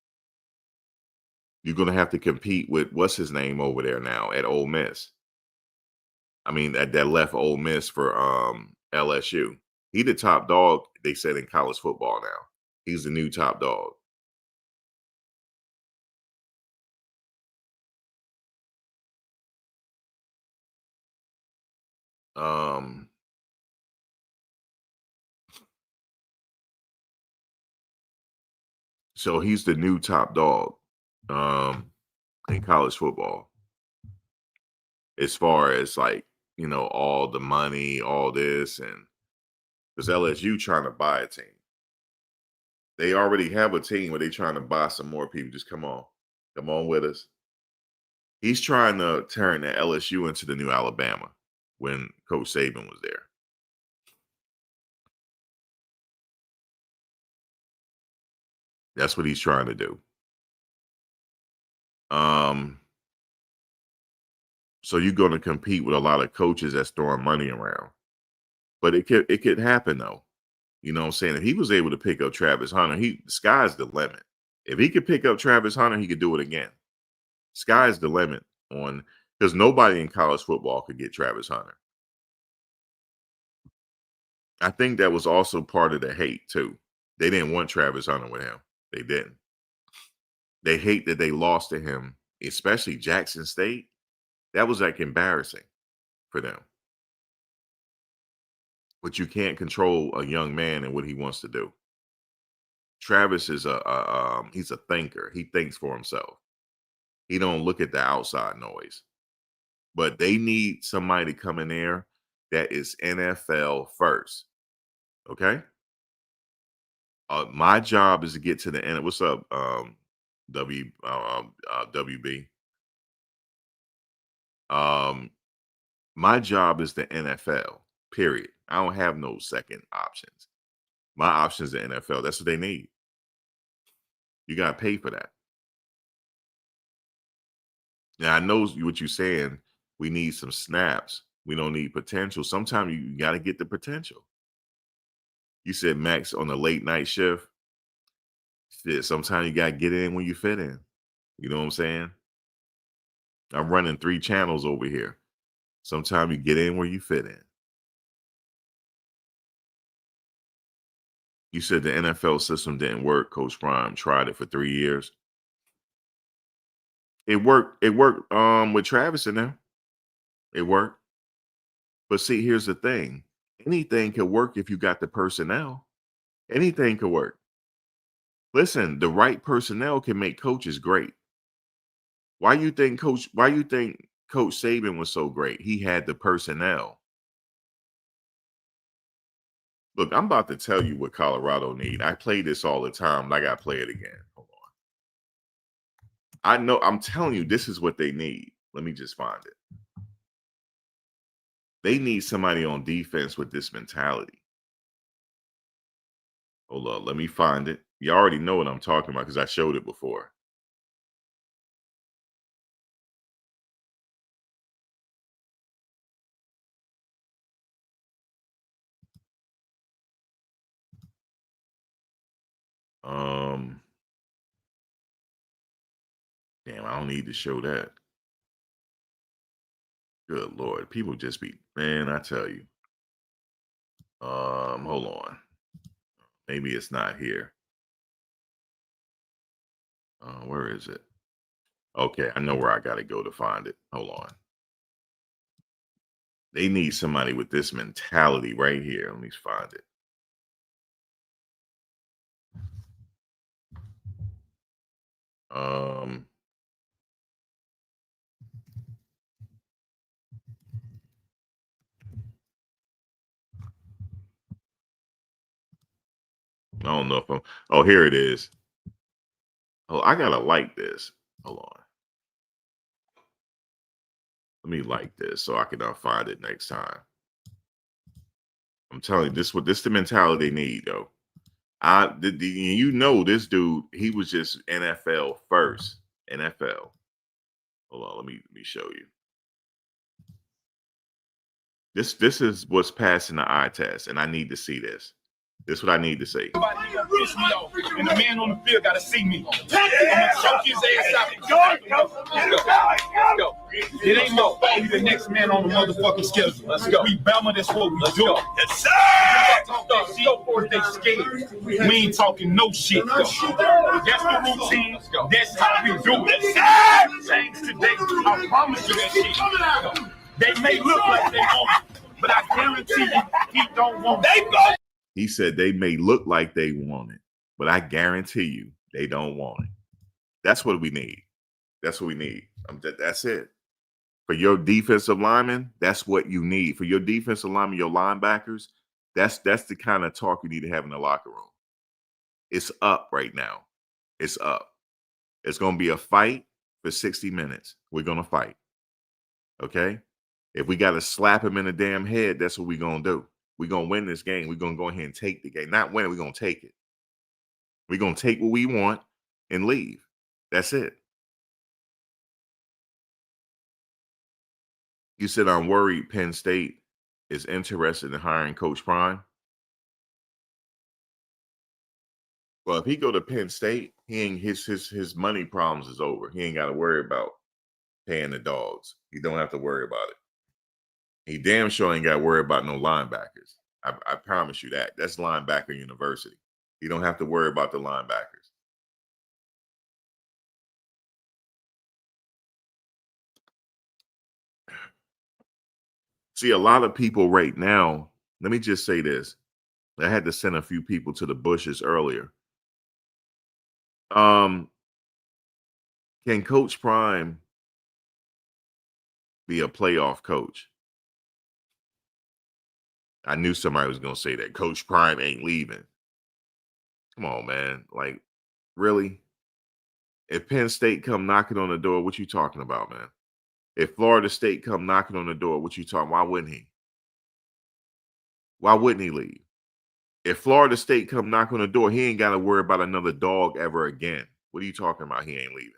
You're going to have to compete with what's his name over there now at Ole Miss. I mean, that left Ole Miss for LSU. He the top dog, they said, in college football now. He's the new top dog. So he's the new top dog in college football. As far as like, you know, all the money, all this, and because LSU trying to buy a team. They already have a team where they trying to buy some more people. Just come on with us. He's trying to turn the LSU into the new Alabama when Coach Saban was there. That's what he's trying to do. So you're going to compete with a lot of coaches that's throwing money around. But it could happen though. You know what I'm saying? If he was able to pick up Travis Hunter, the sky's the limit. If he could pick up Travis Hunter, he could do it again. Sky's the limit because nobody in college football could get Travis Hunter. I think that was also part of the hate too. They didn't want Travis Hunter with him. They didn't. They hate that they lost to him, especially Jackson State. That was like embarrassing for them. But you can't control a young man and what he wants to do. Travis is he's a thinker. He thinks for himself. He don't look at the outside noise. But they need somebody to come in there that is NFL first. Okay? My job is to get to the end. What's up, WB? My job is the NFL, period. I don't have no second options. My option is the NFL. That's what they need. You got to pay for that. Now, I know what you're saying. We need some snaps. We don't need potential. Sometimes you got to get the potential. You said Max on the late night shift. Shit, sometimes you gotta get in when you fit in. You know what I'm saying? I'm running 3 channels over here. Sometimes you get in where you fit in. You said the NFL system didn't work. Coach Prime tried it for 3 years. It worked. It worked with Travis in there. It worked. But see, here's the thing. Anything can work if you got the personnel. Anything can work. Listen, the right personnel can make coaches great. Why you think Coach Saban was so great? He had the personnel. Look, I'm about to tell you what Colorado need. I play this all the time, but I gotta play it again. Hold on. I know, I'm telling you, this is what they need. Let me just find it. They need somebody on defense with this mentality. Hold on, let me find it. You already know what I'm talking about because I showed it before. Damn, I don't need to show that. Good Lord, people just be, man, I tell you. Hold on. Maybe it's not here. Where is it? Okay, I know where I got to go to find it. Hold on. They need somebody with this mentality right here. Let me find it. I don't know if I'm. Oh, here it is. Oh, I gotta like this. Hold on. Let me like this so I can find it next time. I'm telling you, this the mentality they need, though. You know, this dude, he was just NFL first. NFL. Hold on, let me show you. This is what's passing the eye test, and I need to see this. This is what I need to say. And the man on the field got to see me. I'm gonna choke his ass out. Let's go. It ain't no be the next man on the motherfucking schedule. Let's go. We Bama, that's what we do. Yes, sir. Talk that shit for they scared. We ain't talking no shit. That's the routine. That's how we do it. Change today. I promise you that shit. They may look like they want it, but I guarantee you he don't want it. He said they may look like they want it, but I guarantee you they don't want it. That's what we need. That's what we need. That's it. For your defensive linemen, that's what you need. For your defensive linemen, your linebackers, that's the kind of talk you need to have in the locker room. It's up right now. It's up. It's going to be a fight for 60 minutes. We're going to fight. Okay? If we got to slap him in the damn head, that's what we're going to do. We're going to win this game. We're going to go ahead and take the game. Not win it, we're going to take it. We're going to take what we want and leave. That's it. You said, I'm worried Penn State is interested in hiring Coach Prime. Well, if he go to Penn State, he ain't his money problems is over. He ain't got to worry about paying the dogs. He don't have to worry about it. He damn sure ain't got to worry about no linebackers. I promise you that. That's linebacker university. You don't have to worry about the linebackers. See, a lot of people right now, let me just say this. I had to send a few people to the bushes earlier. Can Coach Prime be a playoff coach? I knew somebody was going to say that. Coach Prime ain't leaving. Come on, man. Like, really? If Penn State come knocking on the door, what you talking about, man? If Florida State come knocking on the door, what you talking? Why wouldn't he? Why wouldn't he leave? If Florida State come knock on the door, he ain't got to worry about another dog ever again. What are you talking about? He ain't leaving.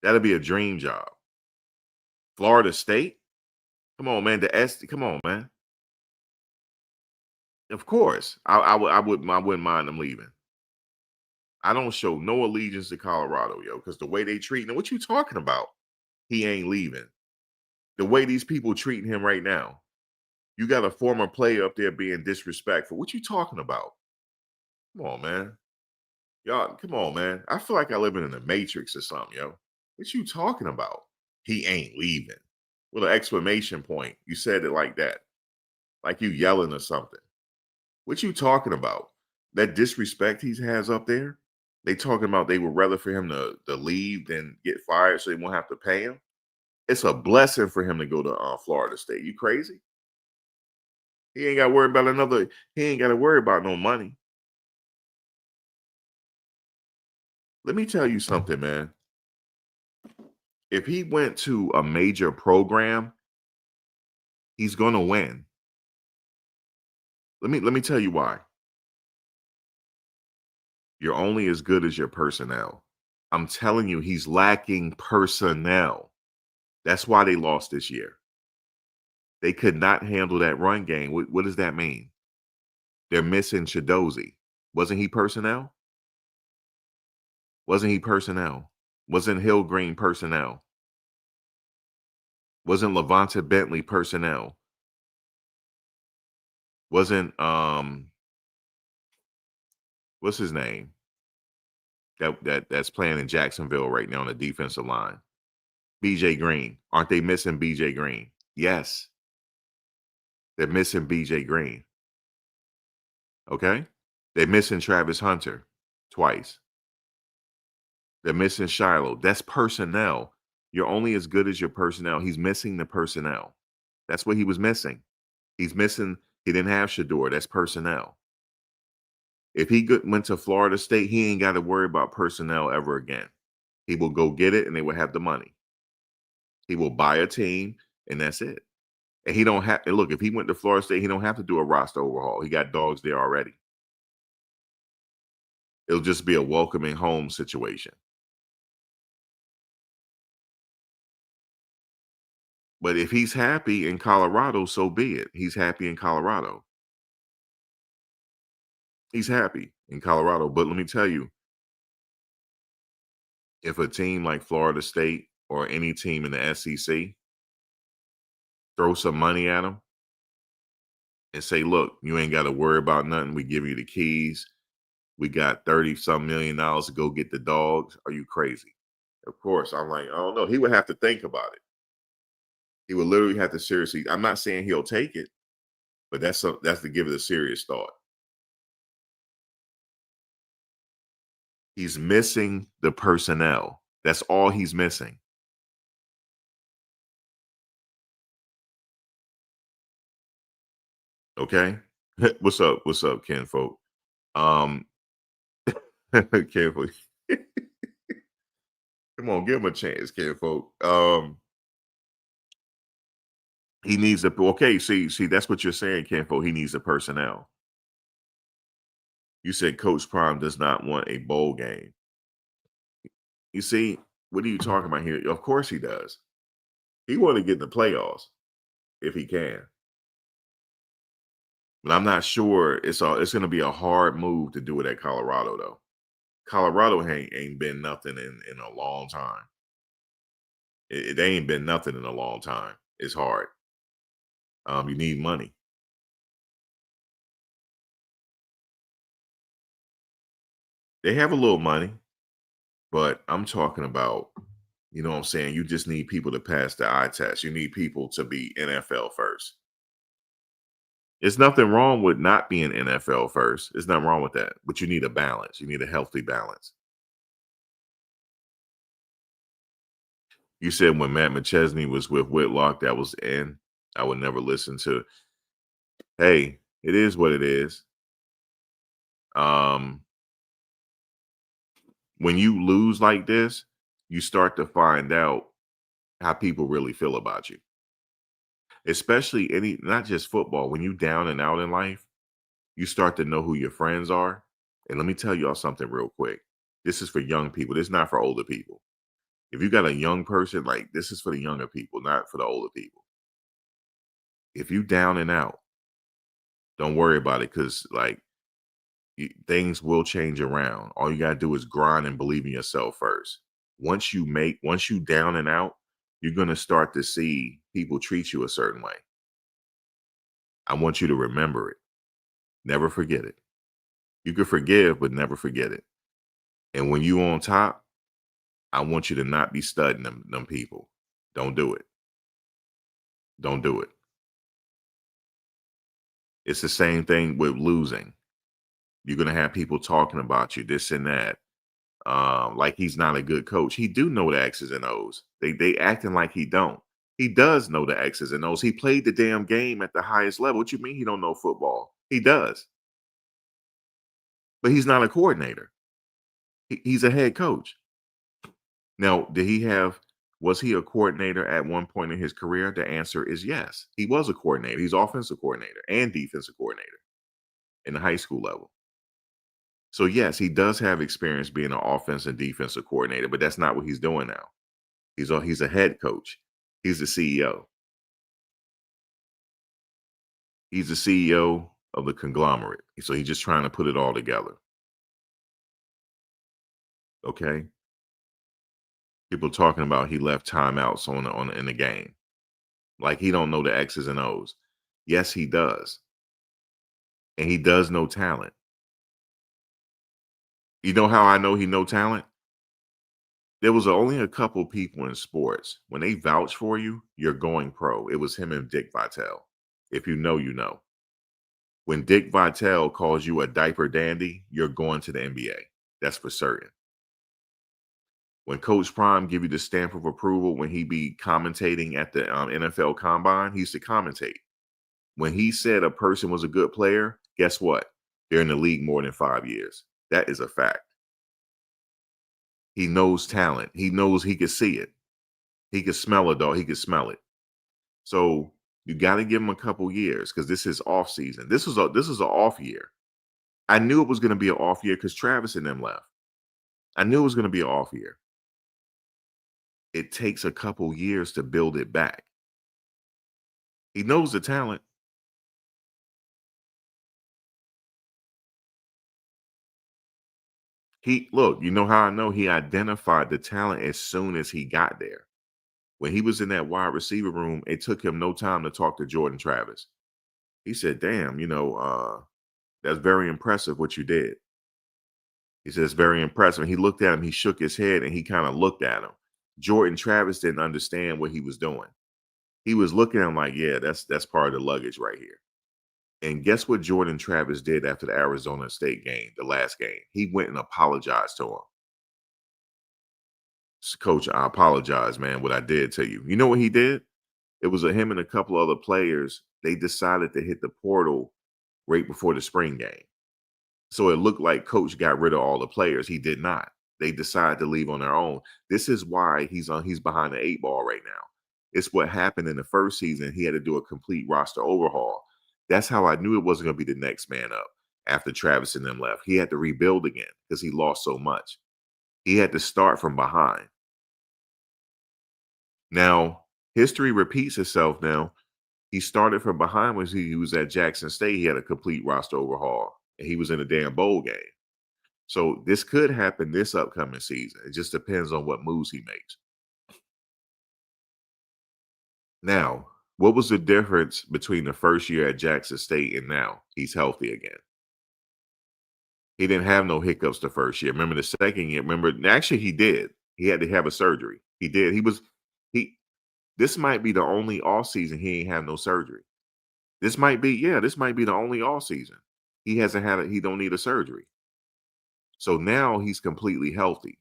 That'll be a dream job. Florida State? Come on, man. Come on, man. Of course, I wouldn't mind them leaving. I don't show no allegiance to Colorado, yo, because the way they treating him, what you talking about? He ain't leaving. The way these people treating him right now, you got a former player up there being disrespectful. What you talking about? Come on, man. Y'all, come on, man. I feel like I living in the Matrix or something, yo. What you talking about? He ain't leaving. With an exclamation point. You said it like that. Like you yelling or something. What you talking about? That disrespect he has up there? They talking about they would rather for him to leave than get fired so they won't have to pay him. It's a blessing for him to go to Florida State. You crazy? He ain't got to worry about he ain't got to worry about no money. Let me tell you something, man. If he went to a major program, he's going to win. Let me tell you why. You're only as good as your personnel. I'm telling you, he's lacking personnel. That's why they lost this year. They could not handle that run game. What does that mean? They're missing Shedeur. Wasn't he personnel? Wasn't he personnel? Wasn't Hill Green personnel? Wasn't Levante Bentley personnel? Wasn't what's his name? That's playing in Jacksonville right now on the defensive line. BJ Green. Aren't they missing BJ Green? Yes. They're missing BJ Green. Okay? They're missing Travis Hunter twice. They're missing Shiloh. That's personnel. You're only as good as your personnel. He's missing the personnel. That's what he was missing. He's missing, he didn't have Shedeur. That's personnel. If he went to Florida State, he ain't got to worry about personnel ever again. He will go get it and they will have the money. He will buy a team and that's it. And he don't have, and look, if he went to Florida State, he don't have to do a roster overhaul. He got dogs there already. It'll just be a welcoming home situation. But if he's happy in Colorado, so be it. He's happy in Colorado. He's happy in Colorado. But let me tell you, if a team like Florida State or any team in the SEC throw some money at him and say, look, you ain't got to worry about nothing. We give you the keys. We got $30-some million to go get the dogs. Are you crazy? Of course. I'm like, I don't know. He would have to think about it. He would literally have to seriously. I'm not saying he'll take it, but that's to give it a serious thought. He's missing the personnel. That's all he's missing. Okay? What's up? What's up, Kenfolk? Kenfolk. Come on, give him a chance, Kenfolk. He needs a okay. See, that's what you're saying, Kenfolk. He needs the personnel. You said Coach Prime does not want a bowl game. You see, what are you talking about here? Of course he does. He want to get in the playoffs if he can. But I'm not sure it's going to be a hard move to do it at Colorado, though. Colorado ain't been nothing in a long time. It ain't been nothing in a long time. It's hard. You need money. They have a little money, but I'm talking about, you know what I'm saying? You just need people to pass the eye test. You need people to be NFL first. There's nothing wrong with not being NFL first. There's nothing wrong with that. But you need a balance. You need a healthy balance. You said when Matt McChesney was with Whitlock, that was the end. I would never listen to. Hey, it is what it is. When you lose like this, you start to find out how people really feel about you. Especially not just football. When you down and out in life, you start to know who your friends are. And let me tell y'all something real quick. This is for young people. This is not for older people. If you got a young person, like this is for the younger people, not for the older people. If you down and out, Don't worry about it because, like, things will change around. All you got to do is grind and believe in yourself first. Once you down and out, you're going to start to see people treat you a certain way. I want you to remember it. Never forget it. You can forgive, but never forget it. And when you on top, I want you to not be studying them people. Don't do it. Don't do it. It's the same thing with losing. You're going to have people talking about you, this and that. Like he's not a good coach. He do know the X's and O's. They acting like he don't. He does know the X's and O's. He played the damn game at the highest level. What you mean he don't know football? He does. But he's not a coordinator. He's a head coach. Now, was he a coordinator at one point in his career? The answer is yes. He was a coordinator. He's offensive coordinator and defensive coordinator in the high school level. So yes, he does have experience being an offensive and defensive coordinator, but that's not what he's doing now. He's a head coach. He's the CEO. He's the CEO of the conglomerate. So he's just trying to put it all together. Okay. People talking about he left timeouts in the game. Like he don't know the X's and O's. Yes, he does. And he does know talent. You know how I know he know talent? There was only a couple people in sports. When they vouch for you, you're going pro. It was him and Dick Vitale. If you know, you know. When Dick Vitale calls you a diaper dandy, you're going to the NBA. That's for certain. When Coach Prime give you the stamp of approval when he be commentating at the NFL Combine, he used to commentate. When he said a person was a good player, guess what? They're in the league more than 5 years. That is a fact. He knows talent. He knows he can see it. He can smell it, though. He can smell it. So you got to give him a couple years because this is off season. This is an off year. I knew it was going to be an off year because Travis and them left. I knew it was going to be an off year. It takes a couple years to build it back. He knows the talent. Look, you know how I know he identified the talent as soon as he got there. When he was in that wide receiver room, it took him no time to talk to Jordan Travis. He said, damn, that's very impressive what you did. He said, it's very impressive. And he looked at him, he shook his head, and he kind of looked at him. Jordan Travis didn't understand what he was doing. He was looking at him like, yeah, that's part of the luggage right here. And guess what Jordan Travis did after the Arizona State game, the last game? He went and apologized to him. Coach, I apologize, man, what I did to you. You know what he did? It was him and a couple other players. They decided to hit the portal right before the spring game. So it looked like Coach got rid of all the players. He did not. They decided to leave on their own. This is why he's behind the 8 ball right now. It's what happened in the first season. He had to do a complete roster overhaul. That's how I knew it wasn't going to be the next man up after Travis and them left. He had to rebuild again because he lost so much. He had to start from behind. Now, history repeats itself now. He started from behind when he was at Jackson State. He had a complete roster overhaul, and he was in a damn bowl game. So this could happen this upcoming season. It just depends on what moves he makes. Now, what was the difference between the first year at Jackson State and now? He's healthy again. He didn't have no hiccups the first year. Remember the second year? Actually, he did. He had to have a surgery. He did. This might be the only off season he ain't have no surgery. This might be the only off season. He don't need a surgery. So now he's completely healthy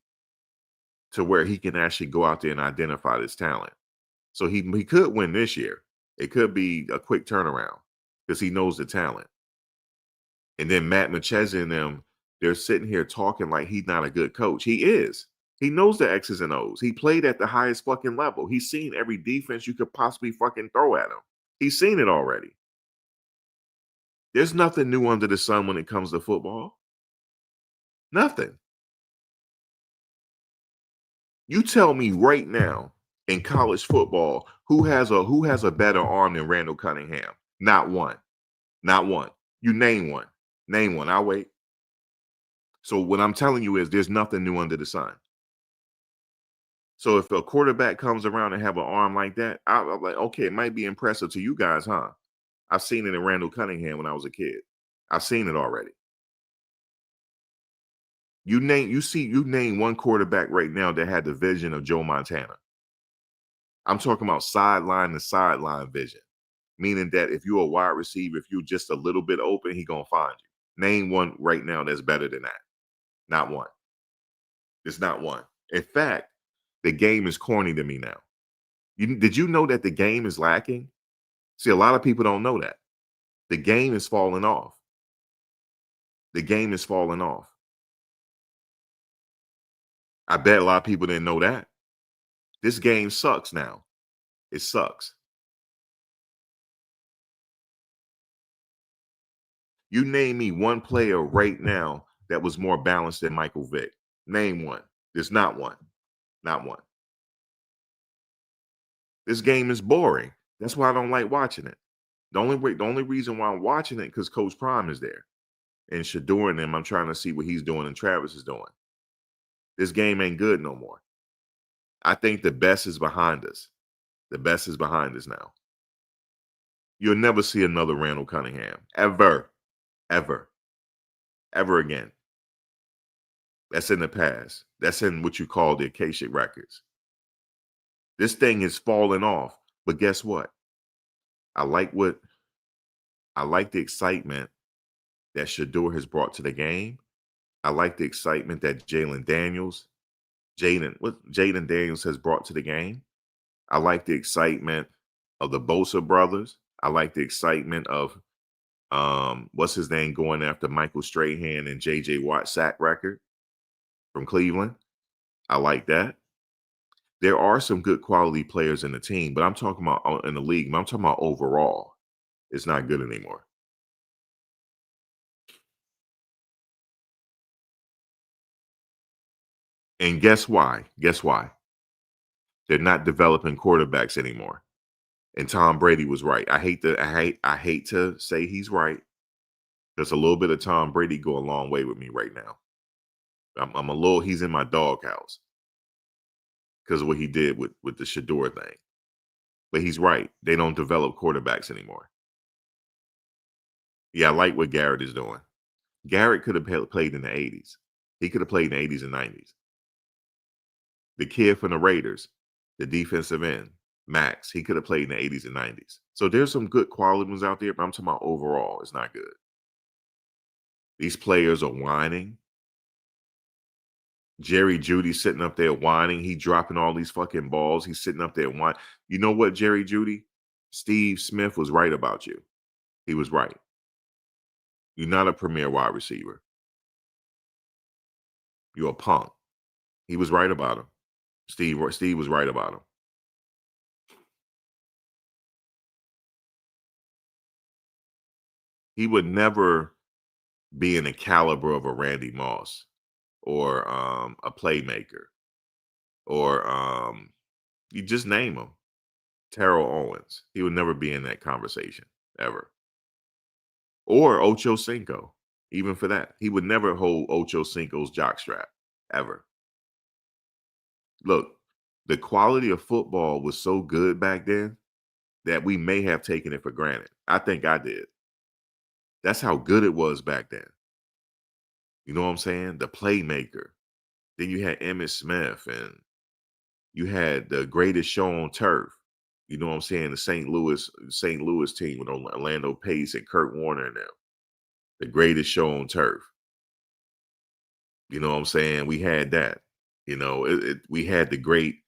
to where he can actually go out there and identify this talent. So he could win this year. It could be a quick turnaround because he knows the talent. And then Matt McChesney and them, they're sitting here talking like he's not a good coach. He is. He knows the X's and O's. He played at the highest fucking level. He's seen every defense you could possibly fucking throw at him. He's seen it already. There's nothing new under the sun when it comes to football. Nothing. You tell me right now in college football who has a better arm than Randall Cunningham? Not one. Not one. You name one. Name one. I'll wait. So what I'm telling you is there's nothing new under the sun. So if a quarterback comes around and have an arm like that, I'm like, okay, it might be impressive to you guys, huh? I've seen it in Randall Cunningham when I was a kid. I've seen it already. You name one quarterback right now that had the vision of Joe Montana. I'm talking about sideline to sideline vision, meaning that if you're a wide receiver, if you're just a little bit open, he's gonna find you. Name one right now that's better than that. Not one. It's not one. In fact, the game is corny to me now. Did you know that the game is lacking? See, a lot of people don't know that. The game is falling off. The game is falling off. I bet a lot of people didn't know that. This game sucks now. It sucks. You name me one player right now that was more balanced than Michael Vick. Name one. There's not one. Not one. This game is boring. That's why I don't like watching it. The only reason why I'm watching it because Coach Prime is there. And Shedeur and them, I'm trying to see what he's doing and Travis is doing. This game ain't good no more. I think the best is behind us. The best is behind us now. You'll never see another Randall Cunningham. Ever. Ever. Ever again. That's in the past. That's in what you call the Akashic records. This thing is falling off. But guess what? I like the excitement that Shedeur has brought to the game. I like the excitement that Jaden Daniels has brought to the game. I like the excitement of the Bosa brothers. I like the excitement of what's his name going after Michael Strahan and J.J. Watt sack record from Cleveland. I like that. There are some good quality players in the team, but I'm talking about in the league. I'm talking about overall. It's not good anymore. And guess why? Guess why? They're not developing quarterbacks anymore. And Tom Brady was right. I hate to say he's right. There's a little bit of Tom Brady go a long way with me right now. He's in my doghouse because of what he did with the Shedeur thing. But he's right. They don't develop quarterbacks anymore. Yeah, I like what Garrett is doing. Garrett could have played in the 80s. He could have played in the 80s and 90s. The kid from the Raiders, the defensive end, Max, he could have played in the 80s and 90s. So there's some good quality ones out there, but I'm talking about overall, it's not good. These players are whining. Jerry Jeudy sitting up there whining. He dropping all these fucking balls. He's sitting up there whining. You know what, Jerry Jeudy? Steve Smith was right about you. He was right. You're not a premier wide receiver. You're a punk. He was right about him. Steve was right about him. He would never be in the caliber of a Randy Moss or a playmaker or you just name him. Terrell Owens. He would never be in that conversation ever. Or Ocho Cinco, even for that. He would never hold Ocho Cinco's jockstrap ever. Look, the quality of football was so good back then that we may have taken it for granted. I think I did. That's how good it was back then. You know what I'm saying? The playmaker. Then you had Emmitt Smith and you had the greatest show on turf. You know what I'm saying? The St. Louis team with Orlando Pace and Kurt Warner and them. The greatest show on turf. You know what I'm saying? We had that. You know, we had the great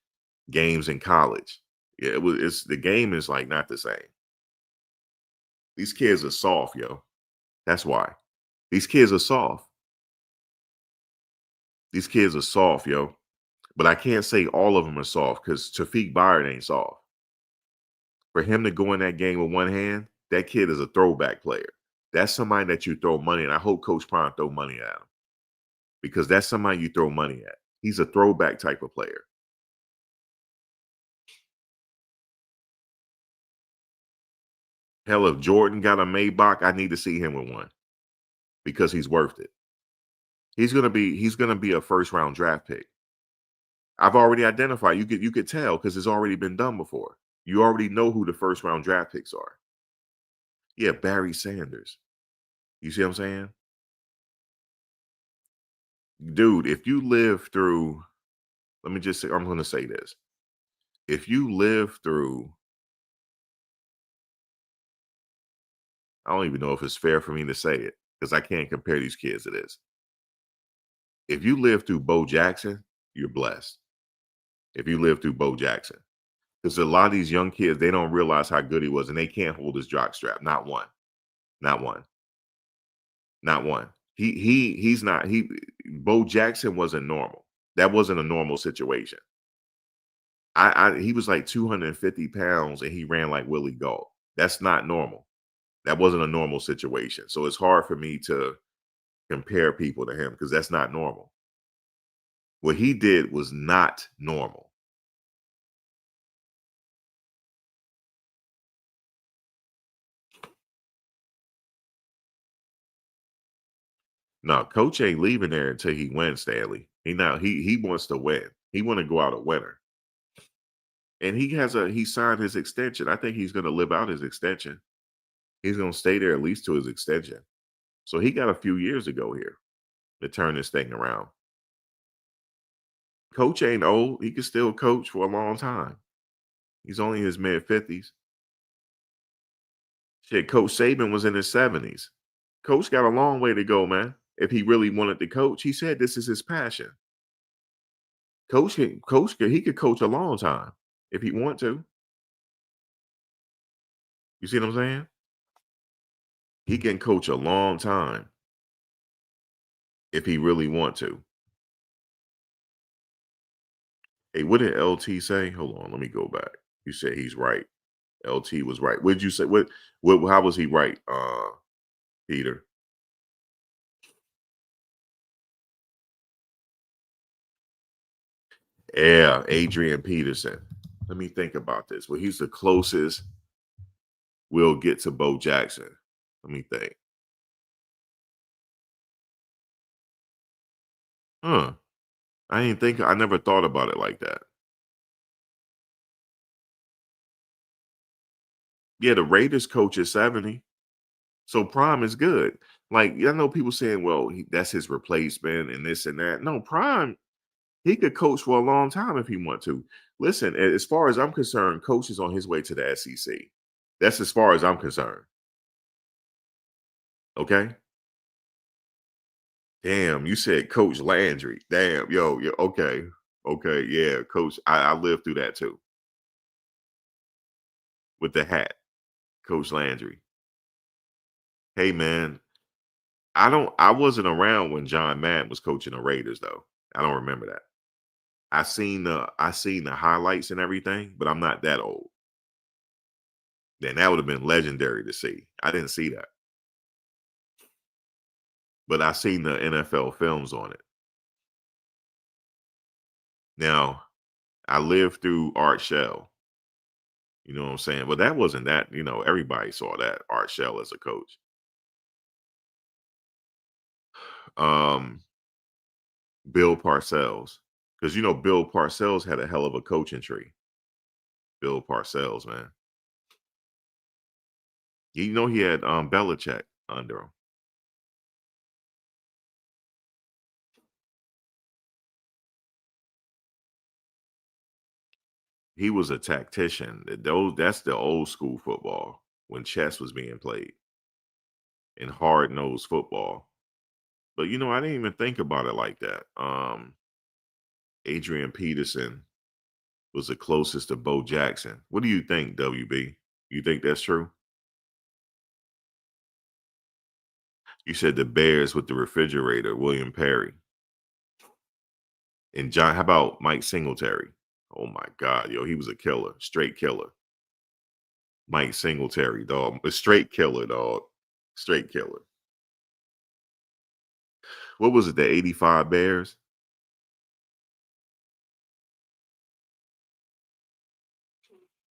games in college. Yeah, the game is like not the same. These kids are soft, yo. That's why. These kids are soft. These kids are soft, yo. But I can't say all of them are soft because Tafik Byard ain't soft. For him to go in that game with one hand, that kid is a throwback player. That's somebody that you throw money at. I hope Coach Prime throw money at him because that's somebody you throw money at. He's a throwback type of player. Hell, if Jordan got a Maybach, I need to see him with one because he's worth it. He's gonna be a first round draft pick. I've already identified. You could tell because it's already been done before. You already know who the first round draft picks are. Yeah, Barry Sanders. You see what I'm saying? Dude, if you live through, let me just say, I'm gonna say this. If you live through, I don't even know if it's fair for me to say it, because I can't compare these kids to this. If you live through Bo Jackson, you're blessed. If you live through Bo Jackson. Because a lot of these young kids, they don't realize how good he was, and they can't hold his jock strap. Not one. Not one. Not one. He's not Bo Jackson wasn't normal. That wasn't a normal situation. He was like 250 pounds and he ran like Willie Gault. That's not normal. That wasn't a normal situation. So it's hard for me to compare people to him because that's not normal. What he did was not normal. No, coach ain't leaving there until he wins, Stanley. He wants to win. He want to go out a winner. And he signed his extension. I think he's gonna live out his extension. He's gonna stay there at least to his extension. So he got a few years to go here to turn this thing around. Coach ain't old. He can still coach for a long time. He's only in his mid-50s. Shit, Coach Saban was in his 70s. Coach got a long way to go, man. If he really wanted to coach, he said this is his passion. He could coach a long time if he want to. You see what I'm saying? He can coach a long time if he really want to. Hey, what did LT say? Hold on, let me go back. You said he's right. LT was right. What did you say? What how was he right, Peter? Yeah, Adrian Peterson. Let me think about this. Well, he's the closest we'll get to Bo Jackson. Let me think. Huh. I never thought about it like that. Yeah, the Raiders coach is 70. So Prime is good. Like, I know people saying, well, that's his replacement and this and that. No, Prime, he could coach for a long time if he want to. Listen, as far as I'm concerned, Coach is on his way to the SEC. That's as far as I'm concerned. Okay. Damn, you said Coach Landry. Damn, okay. Okay, yeah, Coach. I lived through that too. With the hat, Coach Landry. Hey man, I wasn't around when John Madden was coaching the Raiders though. I don't remember that. I seen the highlights and everything, but I'm not that old. Then that would have been legendary to see. I didn't see that. But I seen the NFL films on it. Now, I lived through Art Shell. You know what I'm saying? But that wasn't that, everybody saw that Art Shell as a coach. Um, Bill Parcells. Because Bill Parcells had a hell of a coaching tree. Bill Parcells, man. He had Belichick under him. He was a tactician. That's the old school football when chess was being played and hard nosed football. But I didn't even think about it like that. Adrian Peterson was the closest to Bo Jackson. What do you think, WB? You think that's true? You said the Bears with the refrigerator, William Perry. And John, how about Mike Singletary? Oh my God, he was a killer, straight killer. Mike Singletary, dog. A straight killer, dog. Straight killer. What was it, the 85 Bears?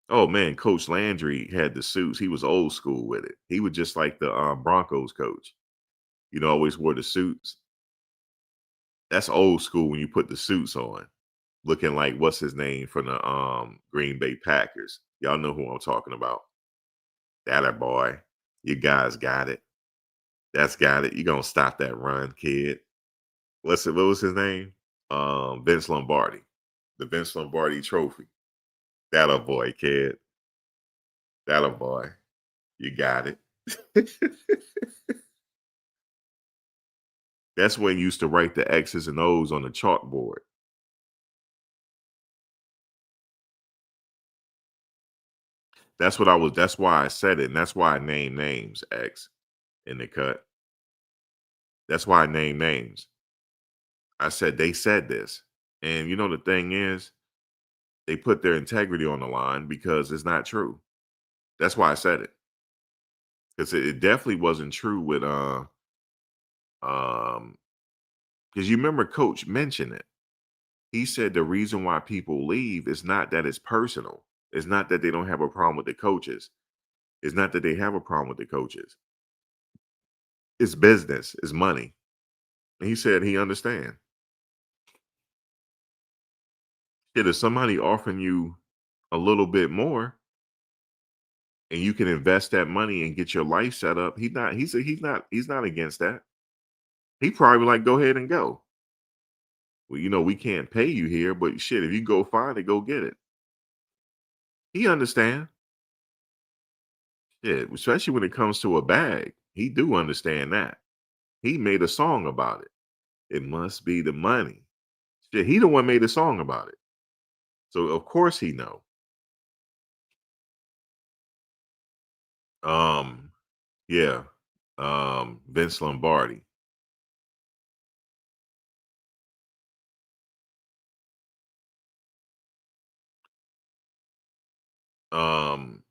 Oh man, Coach Landry had the suits. He was old school with it. He was just like the Broncos coach. Always wore the suits. That's old school when you put the suits on, looking like what's his name from the Green Bay Packers. Y'all know who I'm talking about. That a boy. You guys got it. That's got it. You gonna stop that run, kid. What was his name? Vince Lombardi. The Vince Lombardi trophy. That a boy, kid. That a boy. You got it. That's when you used to write the X's and O's on the chalkboard. That's why I said it, and that's why I named names, X, in the cut. That's why I named names. I said they said this. And the thing is, they put their integrity on the line because it's not true. That's why I said it. Because it definitely wasn't true with because you remember Coach mentioned it. He said the reason why people leave is not that it's personal. It's not that they don't have a problem with the coaches. It's not that they have a problem with the coaches. It's business, it's money. And he said he understand. Shit, if somebody offering you a little bit more and you can invest that money and get your life set up, he's not against that. He probably like, go ahead and go. Well, we can't pay you here, but shit, if you go find it, go get it. He understand. Yeah, especially when it comes to a bag. He do understand that. He made a song about it. It must be the money. Shit, he the one made a song about it. So of course he know. Um, yeah. Vince Lombardi. Um,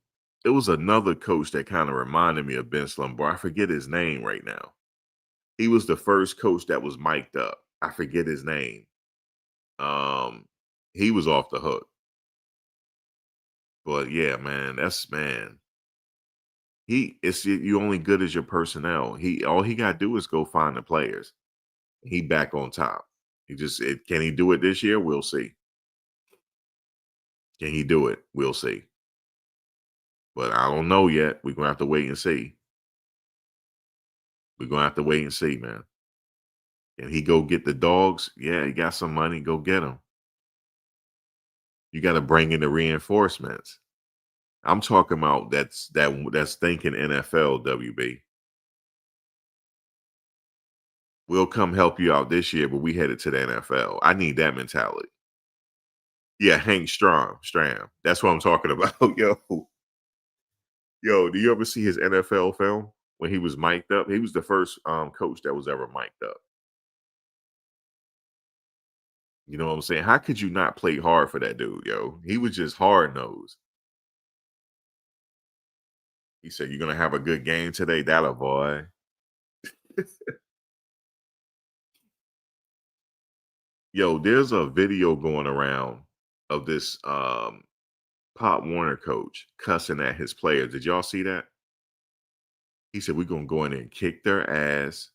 it was another coach that kind of reminded me of Vince Lombardi. I forget his name right now. He was the first coach that was mic'd up. I forget his name. Um, he was off the hook. But yeah, man, man. You only good as your personnel. All he got to do is go find the players. He back on top. Can he do it this year? We'll see. Can he do it? We'll see. But I don't know yet. We're gonna have to wait and see. We're gonna have to wait and see, man. Can he go get the dogs? Yeah, he got some money. Go get them. You got to bring in the reinforcements. I'm talking about that's thinking NFL, WB. We'll come help you out this year, but we headed to the NFL. I need that mentality. Yeah, Hank Stram. That's what I'm talking about. Yo, do you ever see his NFL film when he was mic'd up? He was the first coach that was ever mic'd up. You know what I'm saying? How could you not play hard for that dude, yo? He was just hard nosed. He said, "You're gonna have a good game today, that a boy." Yo, there's a video going around of this Pop Warner coach cussing at his players. Did y'all see that? He said, "We're gonna go in there and kick their ass,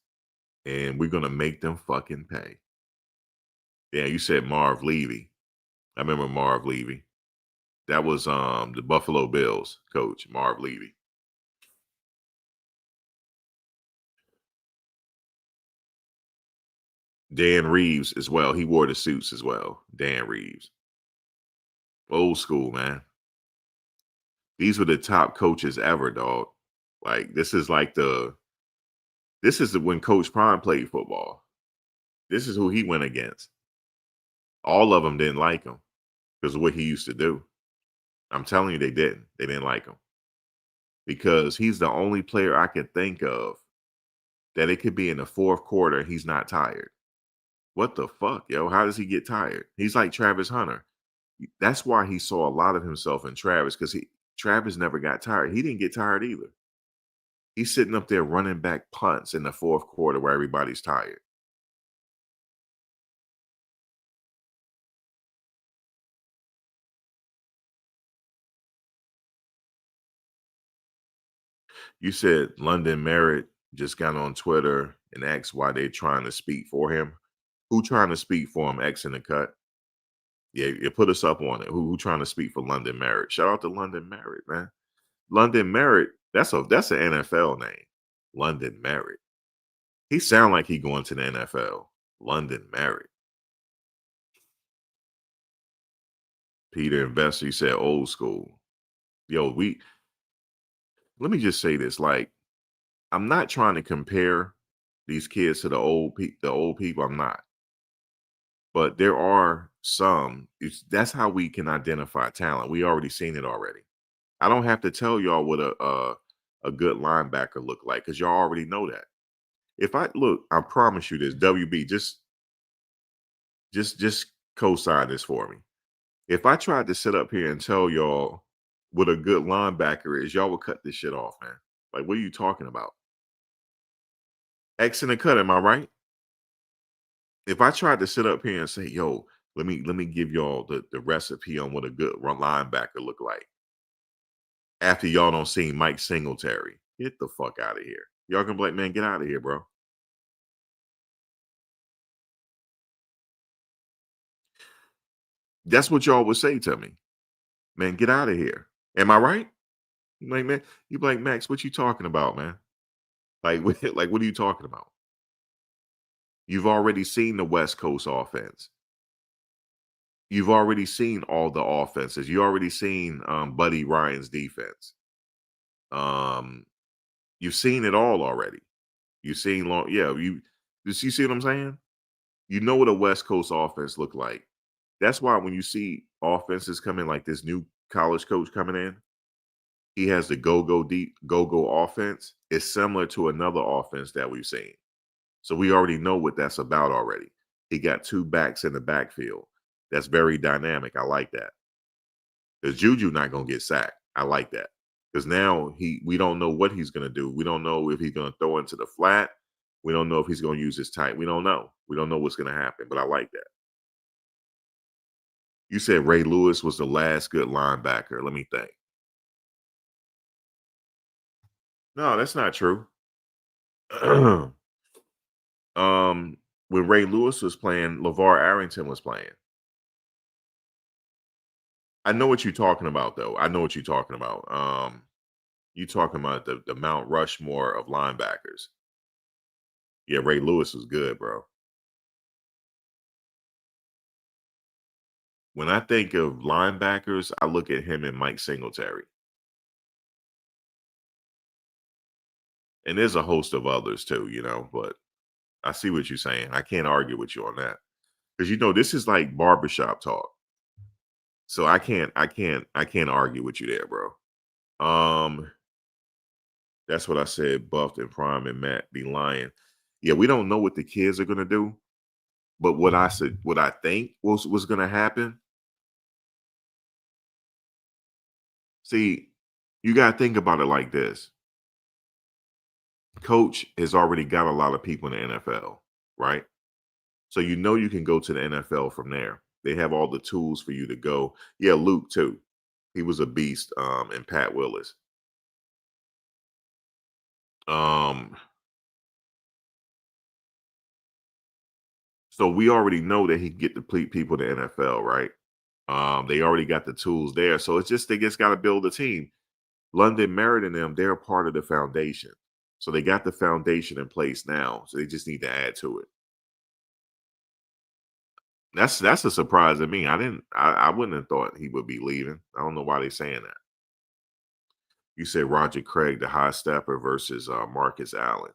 and we're gonna make them fucking pay." Yeah, you said Marv Levy. I remember Marv Levy. That was the Buffalo Bills coach, Marv Levy. Dan Reeves as well. He wore the suits as well. Dan Reeves. Old school, man. These were the top coaches ever, dog. Like this is when Coach Prime played football. This is who he went against. All of them didn't like him because of what he used to do. I'm telling you, they didn't. They didn't like him because he's the only player I could think of that it could be in the fourth quarter. He's not tired. What the fuck, yo? How does he get tired? He's like Travis Hunter. That's why he saw a lot of himself in Travis because Travis never got tired. He didn't get tired either. He's sitting up there running back punts in the fourth quarter where everybody's tired. You said London Merritt just got on Twitter and asked why they're trying to speak for him. Who trying to speak for him? X in the cut. Yeah, you put us up on it. Who trying to speak for London Merritt? Shout out to London Merritt, man. London Merritt, that's an NFL name. London Merritt. He sound like he going to the NFL. London Merritt. Peter Investor, he said old school. Yo, let me just say this. Like, I'm not trying to compare these kids to the old people. I'm not. But there are some. That's how we can identify talent. We already seen it already. I don't have to tell y'all what a good linebacker look like because y'all already know that. If I look, I promise you this, WB, just co-sign this for me. If I tried to sit up here and tell y'all what a good linebacker is, y'all would cut this shit off, man. Like, what are you talking about? X in the cut, am I right? If I tried to sit up here and say, yo, let me give y'all the recipe on what a good linebacker look like. After y'all don't see Mike Singletary, get the fuck out of here. Y'all can be like, man, get out of here, bro. That's what y'all would say to me. Man, get out of here. Am I right? Like, man, you be like, Max, what you talking about, man? Like, like, what are you talking about? You've already seen the West Coast offense. You've already seen all the offenses. You already seen Buddy Ryan's defense. You've seen it all already. You've seen you see what I'm saying? You know what a West Coast offense look like. That's why when you see offenses come in like this new college coach coming in, he has the go-go offense. It's similar to another offense that we've seen. So we already know what that's about already. He got two backs in the backfield. That's very dynamic. I like that. Because Juju not going to get sacked. I like that. Because now we don't know what he's going to do. We don't know if he's going to throw into the flat. We don't know if he's going to use his tight. We don't know. We don't know what's going to happen. But I like that. You said Ray Lewis was the last good linebacker. Let me think. No, that's not true. When Ray Lewis was playing, LeVar Arrington was playing. I know what you're talking about, though. I know what you're talking about. You talking about the Mount Rushmore of linebackers. Yeah, Ray Lewis was good, bro. When I think of linebackers, I look at him and Mike Singletary. And there's a host of others too, but I see what you're saying. I can't argue with you on that. Because this is like barbershop talk. So I can't argue with you there, bro. That's what I said. Buffed and Prime and Matt be lying. Yeah, we don't know what the kids are gonna do, but what I think was gonna happen. See, you gotta think about it like this. Coach has already got a lot of people in the NFL, right? So you can go to the NFL from there. They have all the tools for you to go. Yeah, Luke too. He was a beast. And Pat Willis. So we already know that he can get the people to NFL, right? They already got the tools there. So it's just they just got to build a team. London Merritt and them, they're part of the foundation. So they got the foundation in place now. So they just need to add to it. That's a surprise to me. I wouldn't have thought he would be leaving. I don't know why they're saying that. You said Roger Craig, the high stepper versus Marcus Allen.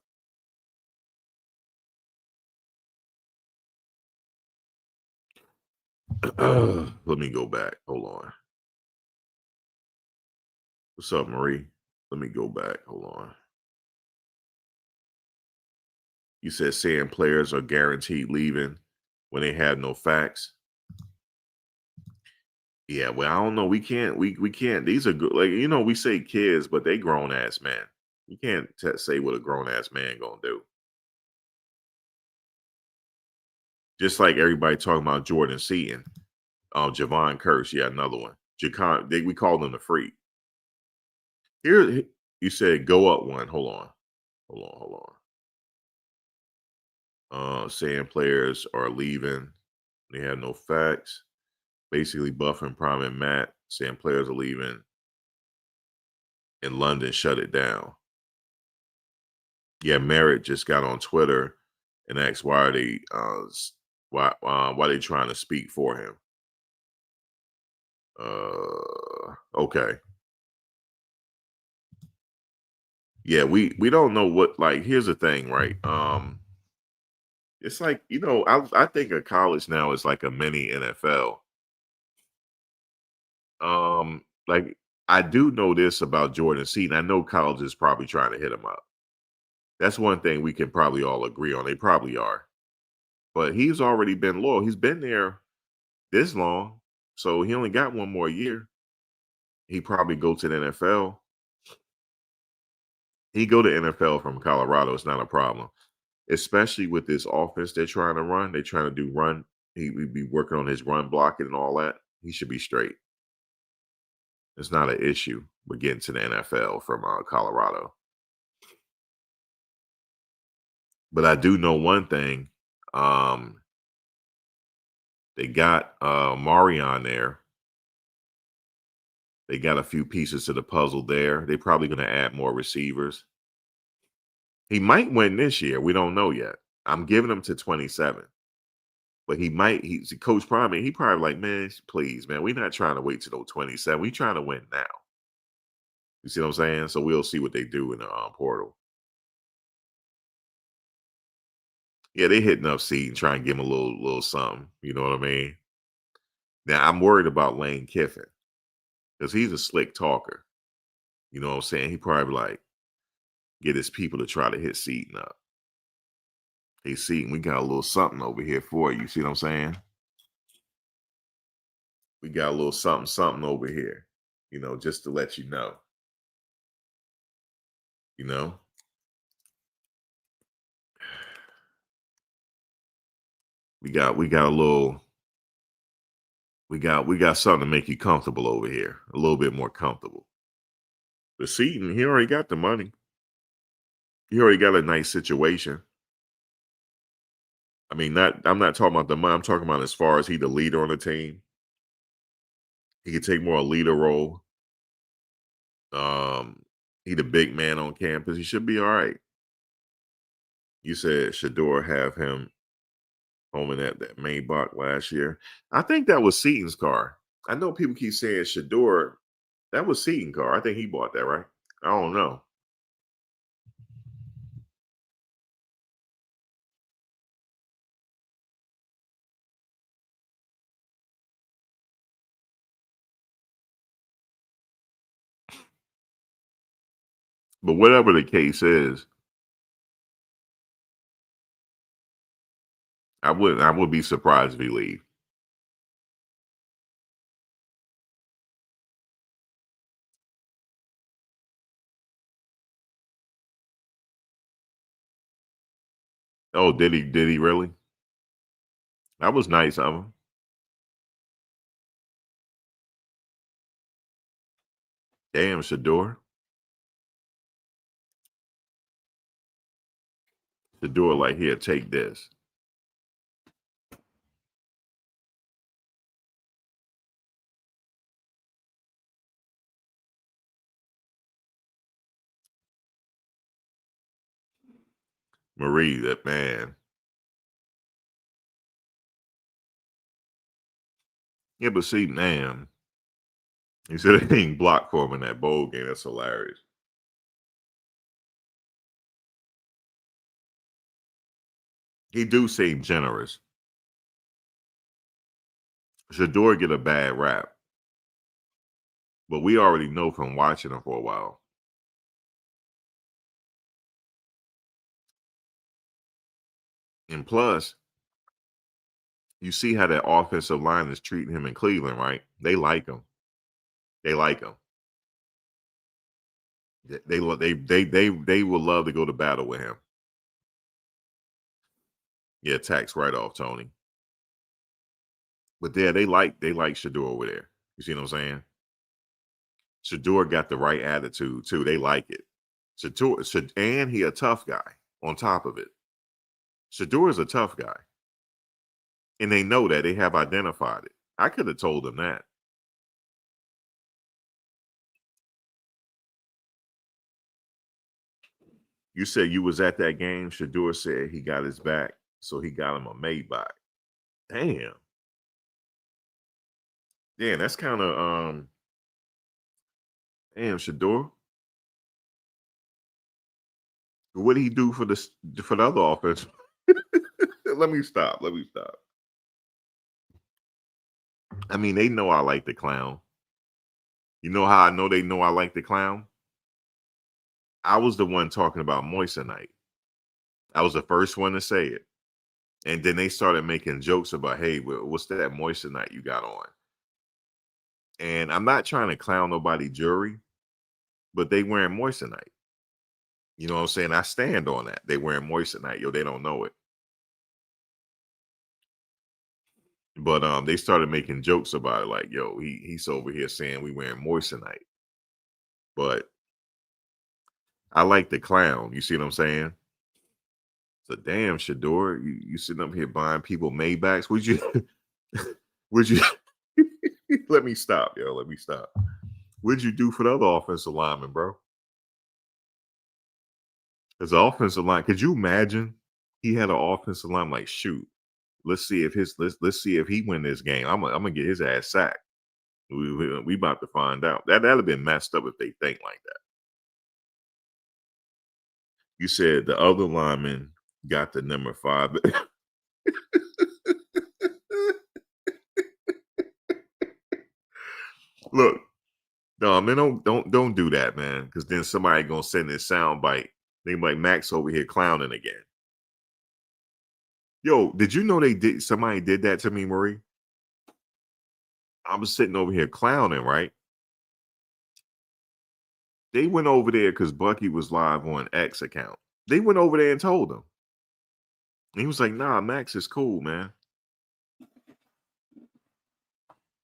Let me go back. Hold on. What's up, Marie? Let me go back. Hold on. You said saying players are guaranteed leaving when they have no facts. Yeah, well, I don't know. We can't. We can't. These are good. Like we say kids, but they grown ass man. You can't say what a grown ass man gonna do. Just like everybody talking about Jordan Seaton, Javon Curse. Yeah, another one. We call them the freak. You said go up one. Hold on. Hold on. Saying players are leaving. They have no facts. Basically, buffing Prime and Matt saying players are leaving. In London, shut it down. Yeah, Merritt just got on Twitter and asked why are they why they trying to speak for him. Okay. Yeah, we don't know what, like, here's the thing, right? It's like, I think a college now is like a mini NFL. Like, I do know this about Jordan Seaton. I know college is probably trying to hit him up. That's one thing we can probably all agree on. They probably are. But he's already been loyal. He's been there this long. So he only got one more year. He probably go to the NFL. He go to NFL from Colorado. It's not a problem. Especially with this offense they're trying to run. They're trying to do run. He would be working on his run blocking and all that. He should be straight. It's not an issue with getting to the NFL from Colorado. But I do know one thing. They got Marion there. They got a few pieces to the puzzle there. They're probably going to add more receivers. He might win this year. We don't know yet. I'm giving him to 27. But he might. He's Coach Prime. He probably like, man, please, man. We're not trying to wait till 27. We're trying to win now. You see what I'm saying? So we'll see what they do in the portal. Yeah, they hitting up Seed and trying to give him a little something. You know what I mean? Now I'm worried about Lane Kiffin because he's a slick talker. You know what I'm saying? He probably like get his people to try to hit Seaton up. Hey, Seaton, we got a little something over here for you. See what I'm saying? We got a little something over here. Just to let you know. We got a little. We got something to make you comfortable over here. A little bit more comfortable. The Seaton, he already got the money. He already got a nice situation. I mean, I'm not talking about the money. I'm talking about as far as he the leader on the team. He could take more a leader role. He the big man on campus. He should be all right. You said Shedeur have him home in that Maybach last year. I think that was Seaton's car. I know people keep saying Shedeur. That was Seaton's car. I think he bought that, right? I don't know. But whatever the case is, I would be surprised if he leave. Oh, did he? Did he really? That was nice of him. Damn, Shedeur. Shedeur, like, here, take this. Marie, that man. Yeah, but see, man, he said he ain't blocked for him in that bowl game. That's hilarious. He do seem generous. Shedeur get a bad rap, but we already know from watching him for a while. And plus, you see how that offensive line is treating him in Cleveland, right? They like him. They like him. They would love to go to battle with him. Yeah, tax right off, Tony. But yeah, they like Shedeur over there. You see what I'm saying? Shedeur got the right attitude too. They like it. And he a tough guy on top of it. Shedeur is a tough guy. And they know that. They have identified it. I could have told them that. You said you was at that game. Shedeur said he got his back, so he got him a Maybach. Damn. Yeah, that's kind of damn, Shedeur. What did he do for the other offense? Let me stop. I mean, they know I like the clown. You know how I know they know I like the clown? I was the one talking about moissanite. I was the first one to say it. And then they started making jokes about, hey, what's that moissanite you got on? And I'm not trying to clown nobody jury, but they wearing moissanite. You know what I'm saying? I stand on that. They wearing moissanite. Yo, they don't know it. But they started making jokes about it, like, yo, he's over here saying we wearing moissanite. But I like the clown. You see what I'm saying? So damn, Shedeur, you sitting up here buying people Maybachs. Would you let me stop, yo. Let me stop. What'd you do for the other offensive lineman, bro? As an offensive line, could you imagine he had an offensive line like, shoot, let's see if he win this game. I'm gonna get his ass sacked. We about to find out. That'd have been messed up if they think like that. You said the other lineman got the number 5. Look, no, man, don't do that, man. Because then somebody gonna send this sound bite. They like Max over here clowning again. Yo, did you know somebody did that to me, Marie? I was sitting over here clowning, right? They went over there because Bucky was live on X account. They went over there and told him. And he was like, nah, Max is cool, man.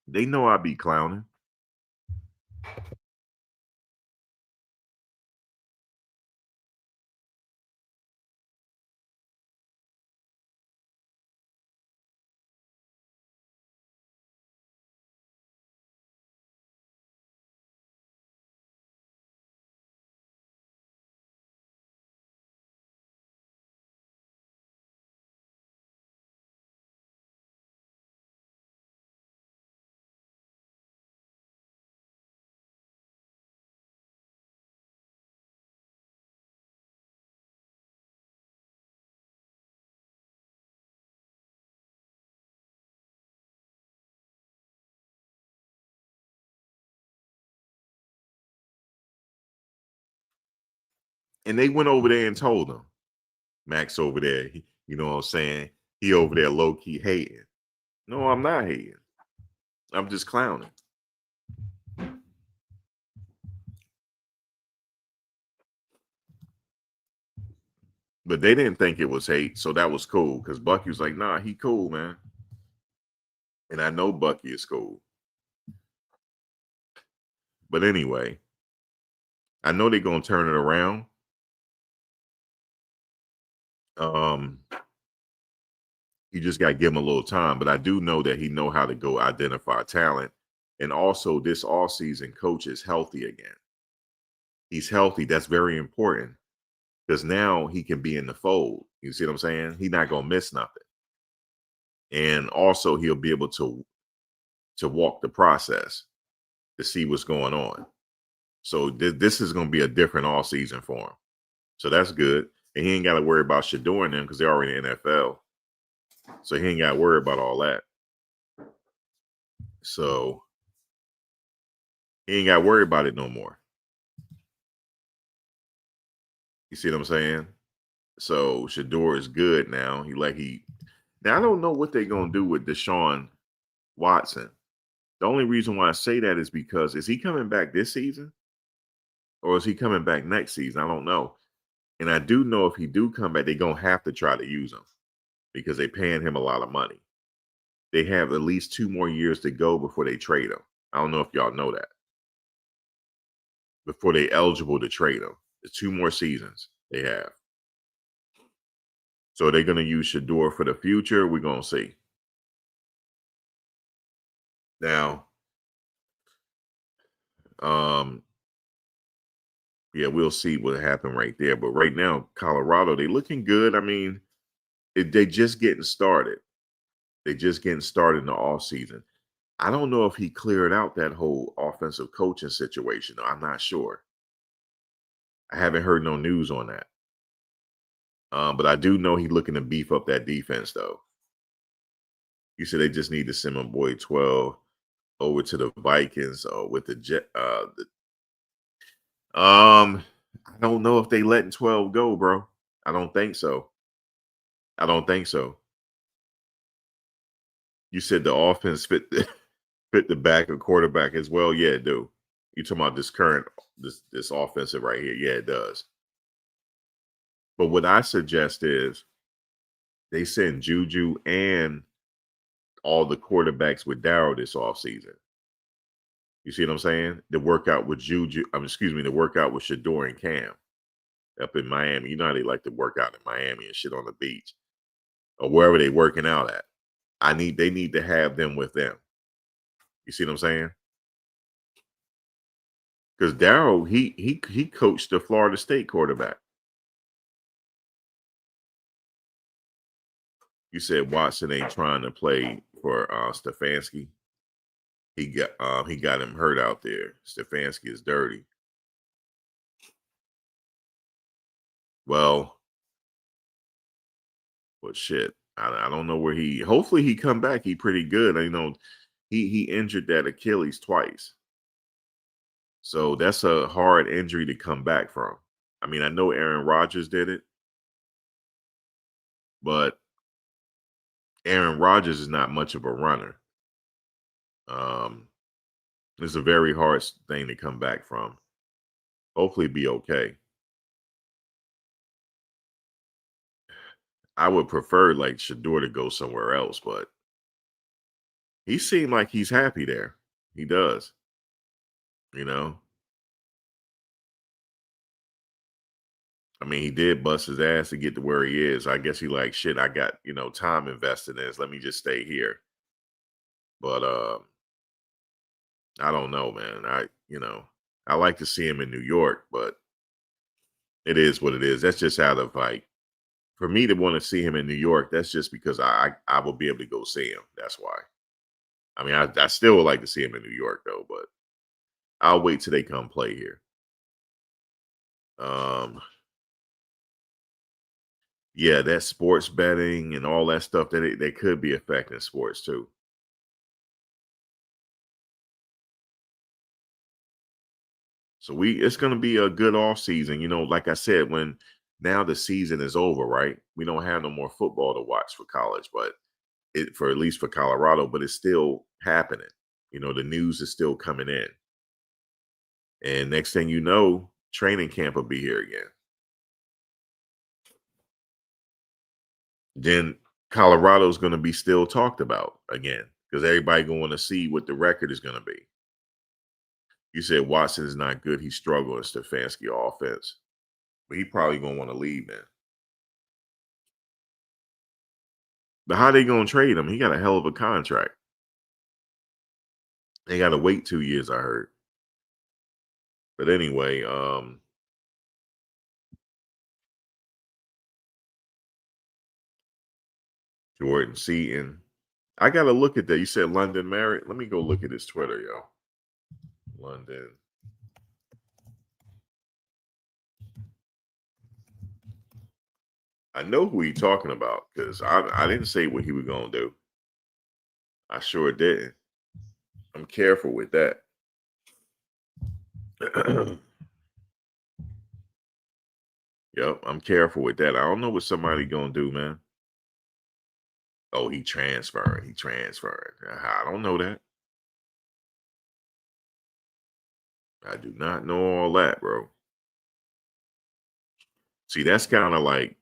They know I be clowning. And they went over there and told him. Max over there, you know what I'm saying? He over there low-key hating. No, I'm not hating. I'm just clowning. But they didn't think it was hate, so that was cool. Because Bucky was like, nah, he cool, man. And I know Bucky is cool. But anyway, I know they're going to turn it around. You just got to give him a little time. But I do know that he know how to go identify talent. And also this offseason, Coach is healthy again. He's healthy. That's very important. Because now he can be in the fold. You see what I'm saying? He's not going to miss nothing. And also he'll be able to walk the process to see what's going on. So this is going to be a different all season for him. So that's good. And he ain't got to worry about Shedeur and them because they're already in the NFL. So he ain't got to worry about all that. So he ain't got to worry about it no more. You see what I'm saying? So Shedeur is good now. Now I don't know what they're going to do with Deshaun Watson. The only reason why I say that is because is he coming back this season? Or is he coming back next season? I don't know. And I do know if he do come back, they're going to have to try to use him because they're paying him a lot of money. They have at least 2 more years to go before they trade him. I don't know if y'all know that. Before they're eligible to trade him. 2 more seasons they have. So they're going to use Shedeur for the future. We're going to see. Now, yeah, we'll see what happened right there. But right now, Colorado, they looking good. I mean, they just getting started. They just getting started in the offseason. I don't know if he cleared out that whole offensive coaching situation. I'm not sure. I haven't heard no news on that. But I do know he's looking to beef up that defense, though. You said they just need to send my boy 12 over to the Vikings with the Jet. I don't know if they letting 12 go, bro. I don't think so. I don't think so. You said the offense fit the back of quarterback as well. Yeah, it do. You talking about this offensive right here? Yeah, it does. But what I suggest is they send Juju and all the quarterbacks with Darryl this offseason. You see what I'm saying? The workout with Juju, the workout with Shedeur and Cam up in Miami. You know how they like to work out in Miami and shit on the beach or wherever they working out at. They need to have them with them. You see what I'm saying? Because Darryl, he coached the Florida State quarterback. You said Watson ain't trying to play for Stefanski. He got him hurt out there. Stefanski is dirty. Well, shit. I don't know where hopefully he come back. He pretty good. You know, he injured that Achilles twice. So that's a hard injury to come back from. I mean, I know Aaron Rodgers did it, but Aaron Rodgers is not much of a runner. It's a very hard thing to come back from. Hopefully be okay. I would prefer like Shedeur to go somewhere else, but he seemed like he's happy there. He does. You know? I mean, he did bust his ass to get to where he is. I guess he like, shit, I got, time invested in this. Let me just stay here. But I don't know, man. I like to see him in New York, but it is what it is. That's just out of like, for me to want to see him in New York, that's just because I will be able to go see him. That's why. I mean, I still would like to see him in New York though, but I'll wait till they come play here. Yeah, that sports betting and all that stuff that they could be affecting sports too. So it's going to be a good off season. Like I said, when now the season is over, right? We don't have no more football to watch for college, but at least for Colorado, but it's still happening. The news is still coming in. And next thing you know, training camp will be here again. Then Colorado's going to be still talked about again because everybody going to see what the record is going to be. You said Watson is not good. He's struggling. Stefanski offense. But he probably going to want to leave, man. But how they going to trade him? He got a hell of a contract. They got to wait 2 years, I heard. But anyway, Jordan Seaton. I got to look at that. You said London Marion. Let me go look at his Twitter, yo. London. I know who he's talking about because I didn't say what he was going to do. I sure didn't. I'm careful with that. Yep, I'm careful with that. I don't know what somebody going to do, man. Oh, he transferred. I don't know that. I do not know all that, bro. See, that's kind of like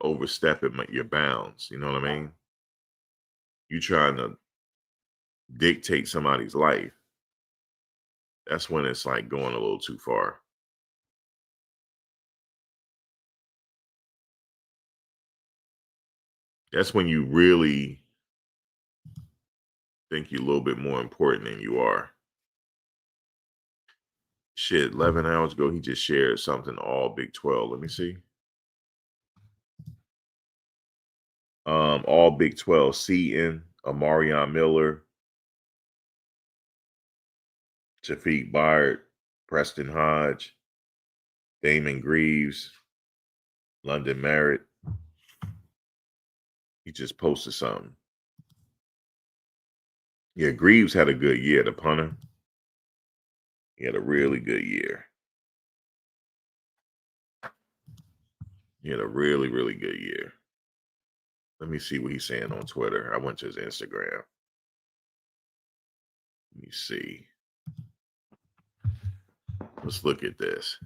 overstepping your bounds. You know what I mean? You trying to dictate somebody's life. That's when it's like going a little too far. That's when you really think you're a little bit more important than you are. Shit, 11 hours ago, he just shared something all Big 12. Let me see. All Big 12, Seaton, Amarion Miller, Shafiq Byard, Preston Hodge, Damon Greaves, London Merritt. He just posted something. Yeah, Greaves had a good year, the punter. He had a really good year. He had a really, really good year. Let me see what he's saying on Twitter. I went to his Instagram. Let me see. Let's look at this.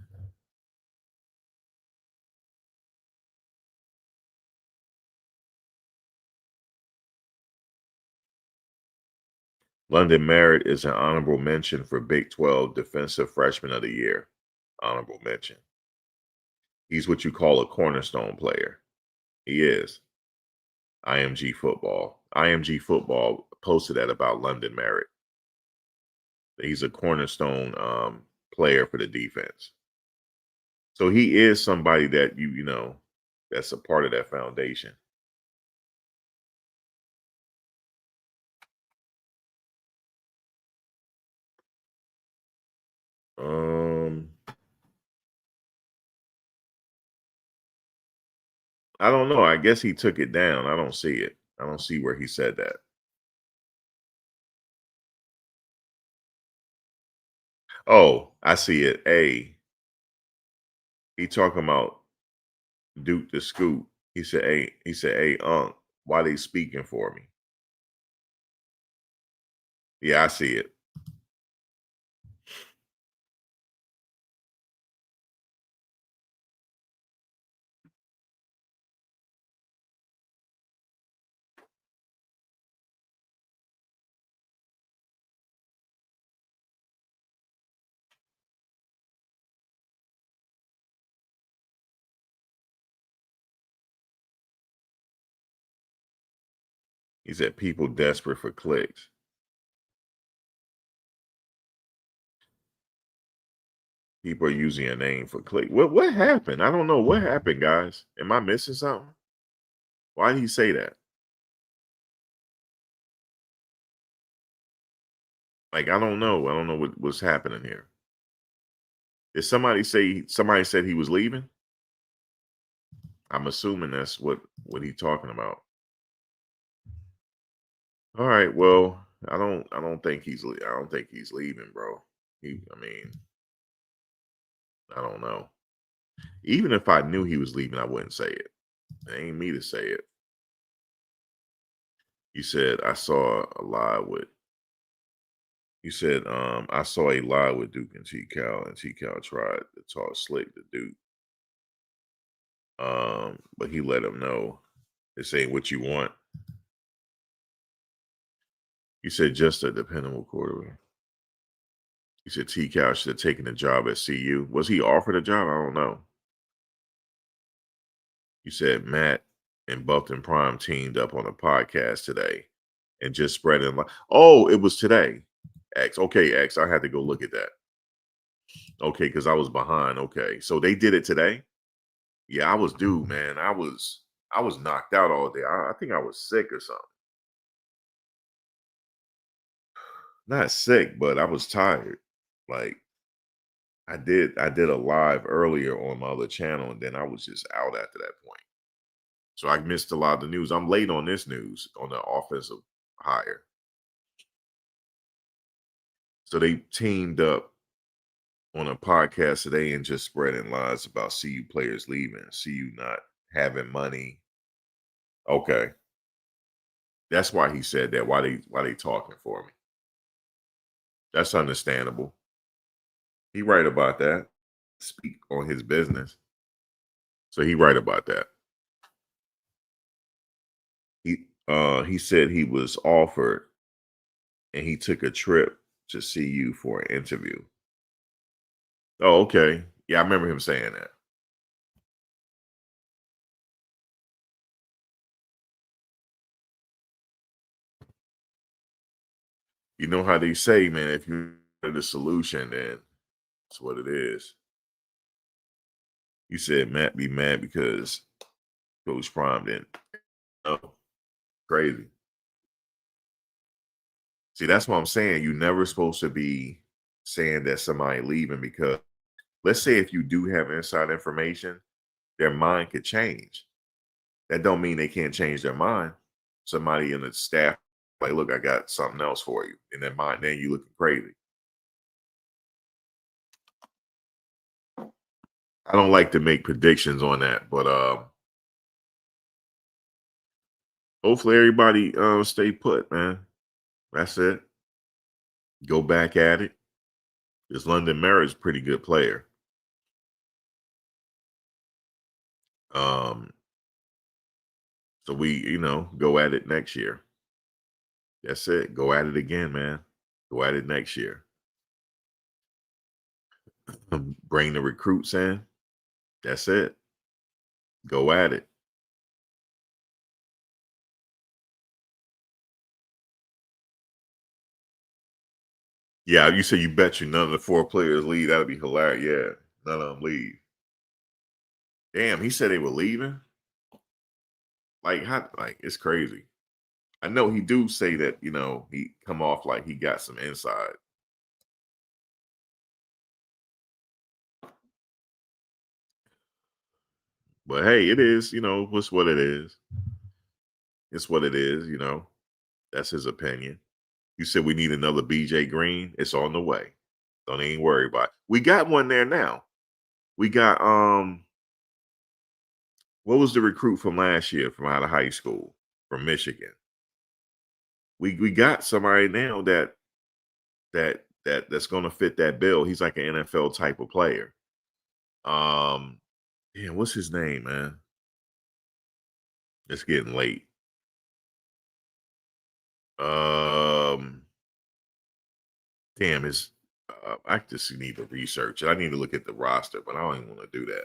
London Merritt is an honorable mention for Big 12 Defensive Freshman of the Year. Honorable mention. He's what you call a cornerstone player. He is. IMG Football. IMG Football posted that about London Merritt. He's a cornerstone player for the defense. So he is somebody that you know, that's a part of that foundation. I don't know. I guess he took it down. I don't see it. I don't see where he said that. Oh, I see it. He talking about Duke the Scoop. He said, hey, Unc, why they speaking for me? Yeah, I see it. He said people desperate for clicks. People are using a name for click. What happened? I don't know. What happened, guys? Am I missing something? Why did he say that? Like, I don't know. I don't know what's happening here. Did somebody said he was leaving? I'm assuming that's what he's talking about. All right. Well, I don't think he's leaving, bro. I don't know. Even if I knew he was leaving, I wouldn't say it. It ain't me to say it. You said I saw a live with. You said I saw a live with Duke and T-Cal, and T-Cal tried to talk slick to Duke. But he let him know this ain't what you want. You said just a dependable quarterback. You said T-Cal should have taken a job at CU. Was he offered a job? I don't know. You said Matt and Buffton Prime teamed up on a podcast today and just spreading. Oh, it was today. X. Okay, X. I had to go look at that. Okay, because I was behind. Okay, so they did it today. Yeah, I was due, man. I was knocked out all day. I think I was sick or something. Not sick, but I was tired. Like I did a live earlier on my other channel, and then I was just out after that point. So I missed a lot of the news. I'm late on this news on the offensive hire. So they teamed up on a podcast today and just spreading lies about CU players leaving, CU not having money. Okay. That's why he said that. Why they talking for me? That's understandable. He right about that. Speak on his business. So he right about that. He said he was offered and he took a trip to CU for an interview. Oh, okay. Yeah, I remember him saying that. You know how they say, man, if you're the solution, then that's what it is. You said Matt be mad because Coach Prime didn't. Oh, crazy. See, that's what I'm saying. You're never supposed to be saying that somebody leaving because let's say if you do have inside information, their mind could change. That don't mean they can't change their mind. Somebody in the staff like, look, I got something else for you. In their mind, then you looking crazy. I don't like to make predictions on that, but hopefully everybody stay put, man. That's it. Go back at it. This London Marriott is a pretty good player. Um, so we, go at it next year. That's it. Go at it again, man. Go at it next year. Bring the recruits in. That's it. Go at it. Yeah, you say you bet you none of the 4 players leave. That'd be hilarious. Yeah, none of them leave. Damn, he said they were leaving. Like, how? Like, it's crazy. I know he do say that. He come off like he got some inside. But hey, it is. What's what it is. It's what it is. That's his opinion. You said we need another BJ Green. It's on the way. Don't even worry about it. We got one there now. We got what was the recruit from last year from out of high school from Michigan? We got somebody now that's gonna fit that bill. He's like an NFL type of player. Um Damn, what's his name, man? It's getting late. Um Damn, is I just need to research it. I need to look at the roster, but I don't even want to do that.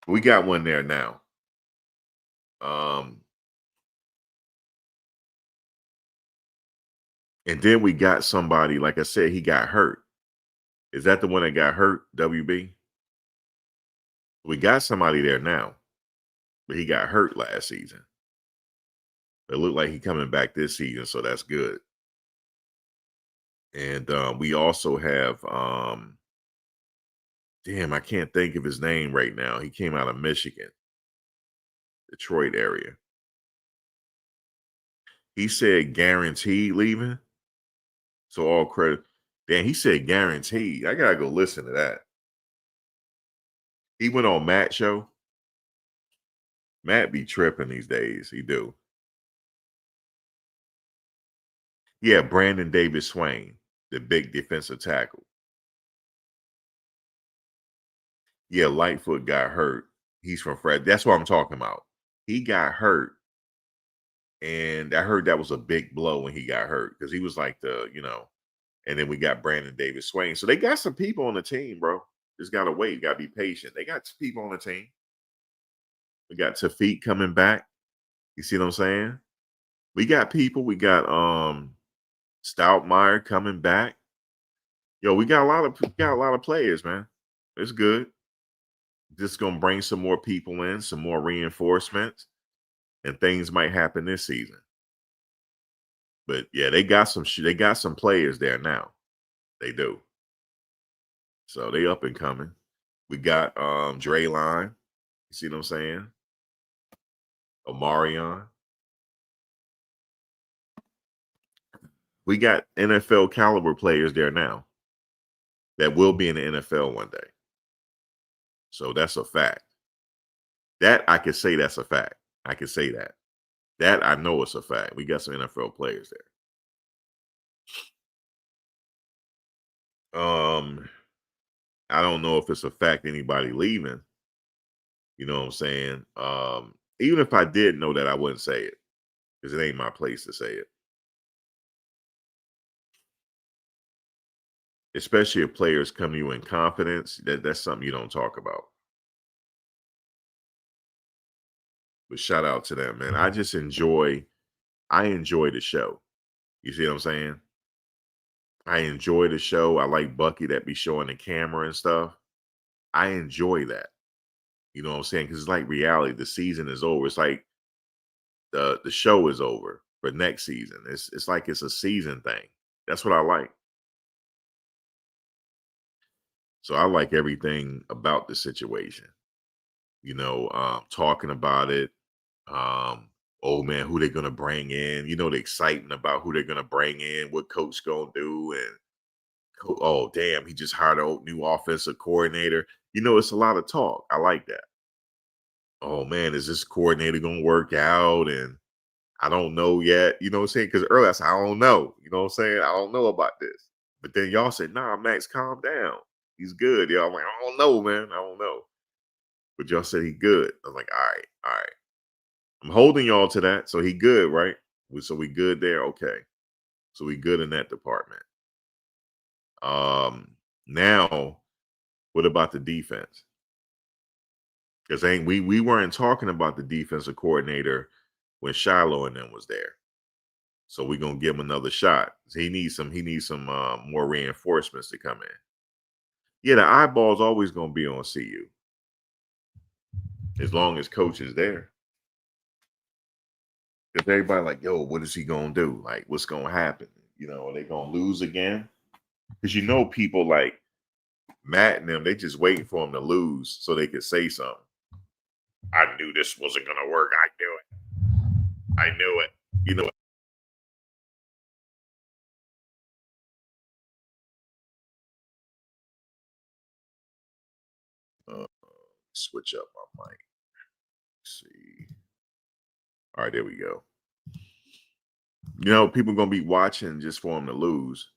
We got one there now. Um, and then we got somebody, like I said, he got hurt. Is that the one that got hurt, WB? We got somebody there now, but he got hurt last season. It looked like he coming back this season, so that's good. And we also have damn, I can't think of his name right now. He came out of Michigan, Detroit area. He said guaranteed leaving. So all credit. Damn, he said guaranteed. I gotta go listen to that. He went on Matt show. Matt be tripping these days. He do. Yeah, Brandon Davis Swain, the big defensive tackle. Yeah, Lightfoot got hurt. He's from Fred. That's what I'm talking about. He got hurt. And I heard that was a big blow when he got hurt because he was like and then we got Brandon Davis Swain. So they got some people on the team, bro. Just gotta wait. Gotta be patient. They got people on the team. We got Tafiq coming back. You see what I'm saying? We got people. We got Stoutmeyer coming back. Yo, we got a lot of players, man. It's good. Just gonna bring some more people in, some more reinforcements, and things might happen this season. But yeah, they got some players there now. They do. So they up and coming. We got Dre Line. You see what I'm saying? Omarion. We got NFL caliber players there now that will be in the NFL one day. So that's a fact. That I can say that's a fact. I can say that. That I know it's a fact. We got some NFL players there. I don't know if it's a fact anybody leaving. You know what I'm saying? Even if I did know that, I wouldn't say it because it ain't my place to say it. especially if players come to you in confidence. That's something you don't talk about. But shout out to them, man. I enjoy the show. You see what I'm saying? I enjoy the show. I like Bucky that be showing the camera and stuff. I enjoy that. You know what I'm saying? Because it's like reality. The season is over. It's like the show is over for next season. It's like it's a season thing. That's what I like. So I like everything about the situation. Talking about it. Oh man, who they gonna bring in? The excitement about who they're gonna bring in, what coach gonna do, and oh damn, he just hired a new offensive coordinator. It's a lot of talk. I like that. Oh man, is this coordinator gonna work out? And I don't know yet. You know what I'm saying? Because earlier I said, I don't know. You know what I'm saying? I don't know about this. But then y'all said, nah, Max, calm down. He's good. Y'all, I'm like, I don't know, man. I don't know. But y'all said he good. I'm like, all right, all right. I'm holding y'all to that. So he good, right? So we good there. Okay. So we good in that department. Now, what about the defense? Because we weren't talking about the defensive coordinator when Shiloh and them was there. So we're gonna give him another shot. He needs some more reinforcements to come in. Yeah, the eyeball's always gonna be on CU. As long as coach is there. Because everybody like, yo, what is he gonna do? Like, what's gonna happen? Are they gonna lose again? Because people like Matt and them, they just waiting for him to lose so they could say something. I knew this wasn't gonna work. I knew it. I knew it. Switch up my mic. Let's see. All right, there we go. People gonna be watching just for him to lose.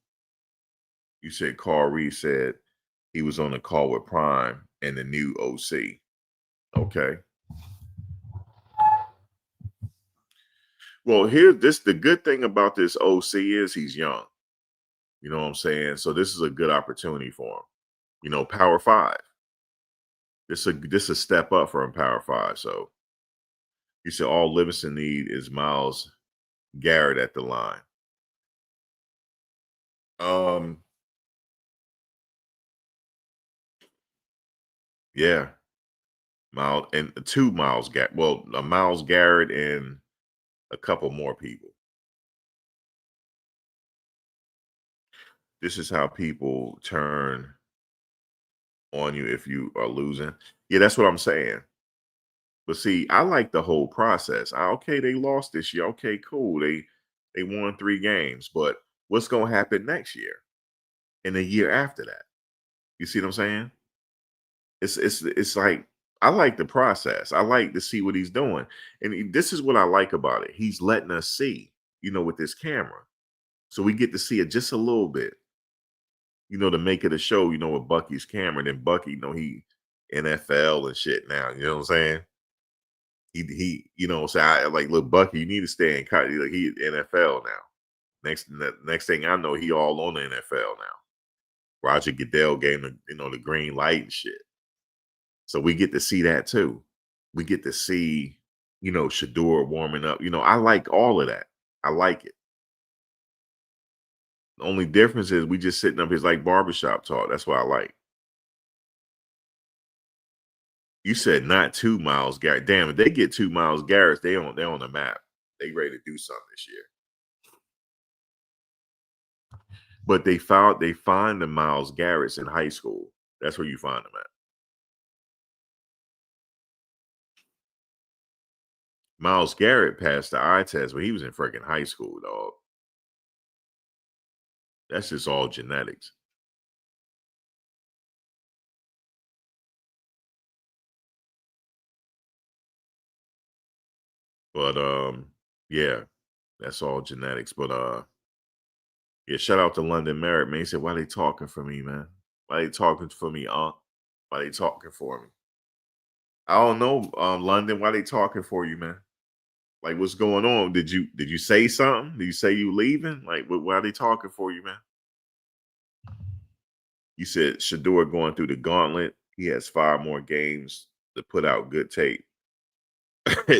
You said Carl Reed said he was on a call with Prime and the new OC. Okay. Well, the good thing about this OC is he's young. You know what I'm saying? So this is a good opportunity for him. Power 5. This a step up for him, Power 5. So you said all Livingston need is Miles Garrett at the line. Yeah. Miles and two Miles Garrett. Well, a Miles Garrett and a couple more people. This is how people turn on you if you are losing. Yeah, that's what I'm saying. But see, I like the whole process. Okay, they lost this year. Okay, cool. They won 3 games, but what's gonna happen next year and the year after that? You see what I'm saying? It's like I like the process. I like to see what he's doing, and this is what I like about it. He's letting us see, with this camera, so we get to see it just a little bit. To make it a show, with Bucky's camera. And then Bucky, he NFL and shit now. You know what I'm saying? Say I like, look, Bucky, you need to stay in college. Like, he NFL now. Next thing I know, he all on the NFL now. Roger Goodell gave him the green light and shit. So we get to see that too. We get to see, Shedeur warming up. I like all of that. I like it. The only difference is we just sitting up here like barbershop talk. That's what I like. You said not 2 Miles Garrett. Damn, if they get 2 Miles Garretts, they on the map. They ready to do something this year. But they find the Miles Garretts in high school. That's where you find them at. Miles Garrett passed the eye test when he was in freaking high school, dog. That's just all genetics. But yeah, that's all genetics. But yeah, shout out to London Merritt, man. He said, why they talking for me, man? Why they talking for me, Why they talking for me? I don't know, London. Why they talking for you, man? Like, what's going on? Did you say something? Did you say you leaving? Like, why are they talking for you, man? You said Shedeur going through the gauntlet. He has 5 more games to put out good tape.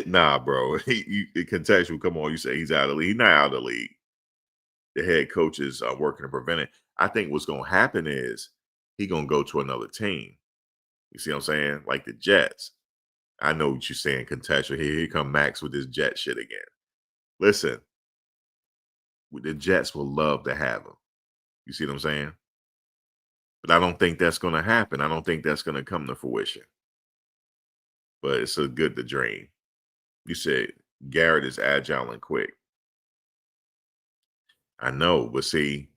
Nah, bro. Contextual. Come on, you say he's out of the league. He's not out of the league. The head coaches are working to prevent it. I think what's going to happen is he's going to go to another team. You see what I'm saying? Like the Jets. I know what you're saying, contextual. Here come Max with this Jet shit again. Listen, the Jets will love to have him. You see what I'm saying? But I don't think that's going to happen. I don't think that's going to come to fruition. But it's a good to dream. You said Garrett is agile and quick. I know, but see,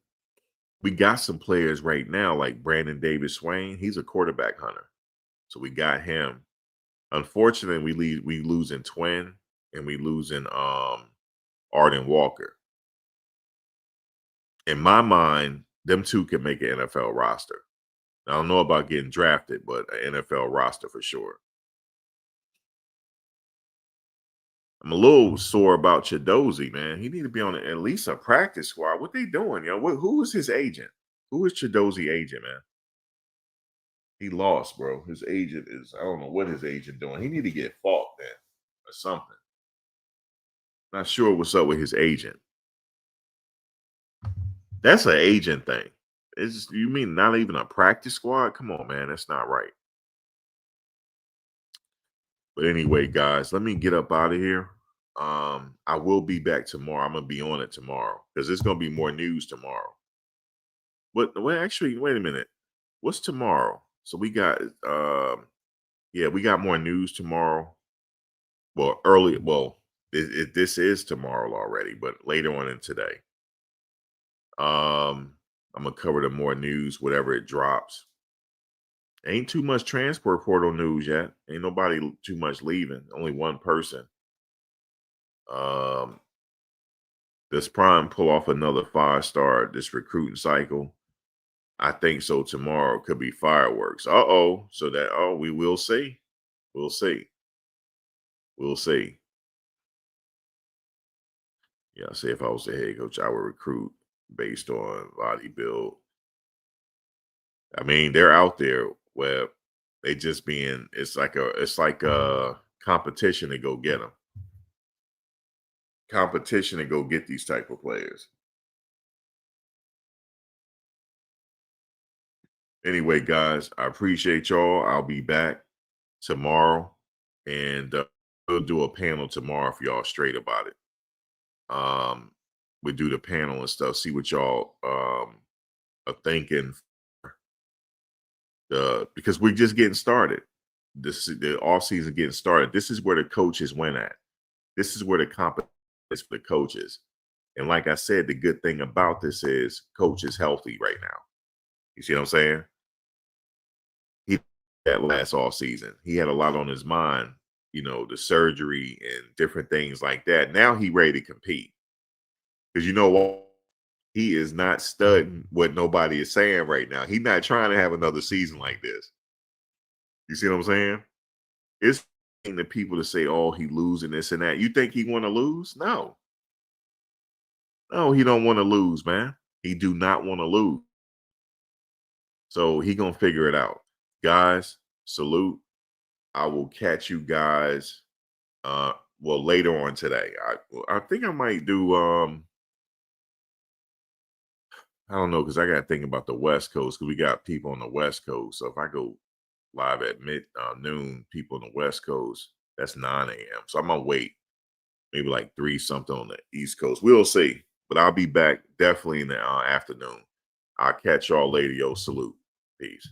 we got some players right now like Brandon Davis Swain. He's a quarterback hunter. So we got him. Unfortunately, we lose in Twin and we lose in Arden Walker. In my mind, them two can make an NFL roster. I don't know about getting drafted, but an NFL roster for sure. I'm a little sore about Chidozie, man. He need to be on at least a practice squad. What they doing, yo? Who is his agent? Who is Chidozie's agent, man? He lost, bro. His agent is, I don't know what his agent doing. He need to get fought then or something. Not sure what's up with his agent. That's an agent thing. It's just, you mean not even a practice squad? Come on, man. That's not right. But anyway, guys, let me get up out of here. I will be back tomorrow. I'm going to be on it tomorrow because there's going to be more news tomorrow. Well, actually, wait a minute. What's tomorrow? So we got, we got more news tomorrow. Well, this is tomorrow already, but later on in today. I'm going to cover the more news, whatever it drops. Ain't too much transfer portal news yet. Ain't nobody too much leaving. Only one person. Does Prime pull off another 5-star this recruiting cycle? I think so. Tomorrow could be fireworks. We will see. We'll see. We'll see. Yeah, say if I was the head coach, I would recruit based on body build. I mean, they're out there where they just being, it's like a competition to go get them. Competition to go get these type of players. Anyway, guys, I appreciate y'all. I'll be back tomorrow, and we'll do a panel tomorrow for y'all straight about it. We'll do the panel and stuff, see what y'all are thinking. Because we're just getting started. The off season getting started. This is where the coaches win at. This is where the competition is for the coaches. And like I said, the good thing about this is Coach is healthy right now. You see what I'm saying? He that last off season, he had a lot on his mind. You know, the surgery and different things like that. Now he ready to compete. Because you know what? He is not studying what nobody is saying right now. He's not trying to have another season like this. You see what I'm saying? It's the people to say, oh, he losing this and that. You think he want to lose? No. No, he don't want to lose, man. He do not want to lose. So he going to figure it out. Guys, salute. I will catch you guys later on today. I think I might do I don't know, because I got to think about the West Coast, because we got people on the West Coast. So if I go live at noon, people on the West Coast, that's 9 a.m. So I'm going to wait maybe like 3 something on the East Coast. We'll see. But I'll be back definitely in the afternoon. I'll catch y'all later. Yo, salute. Peace.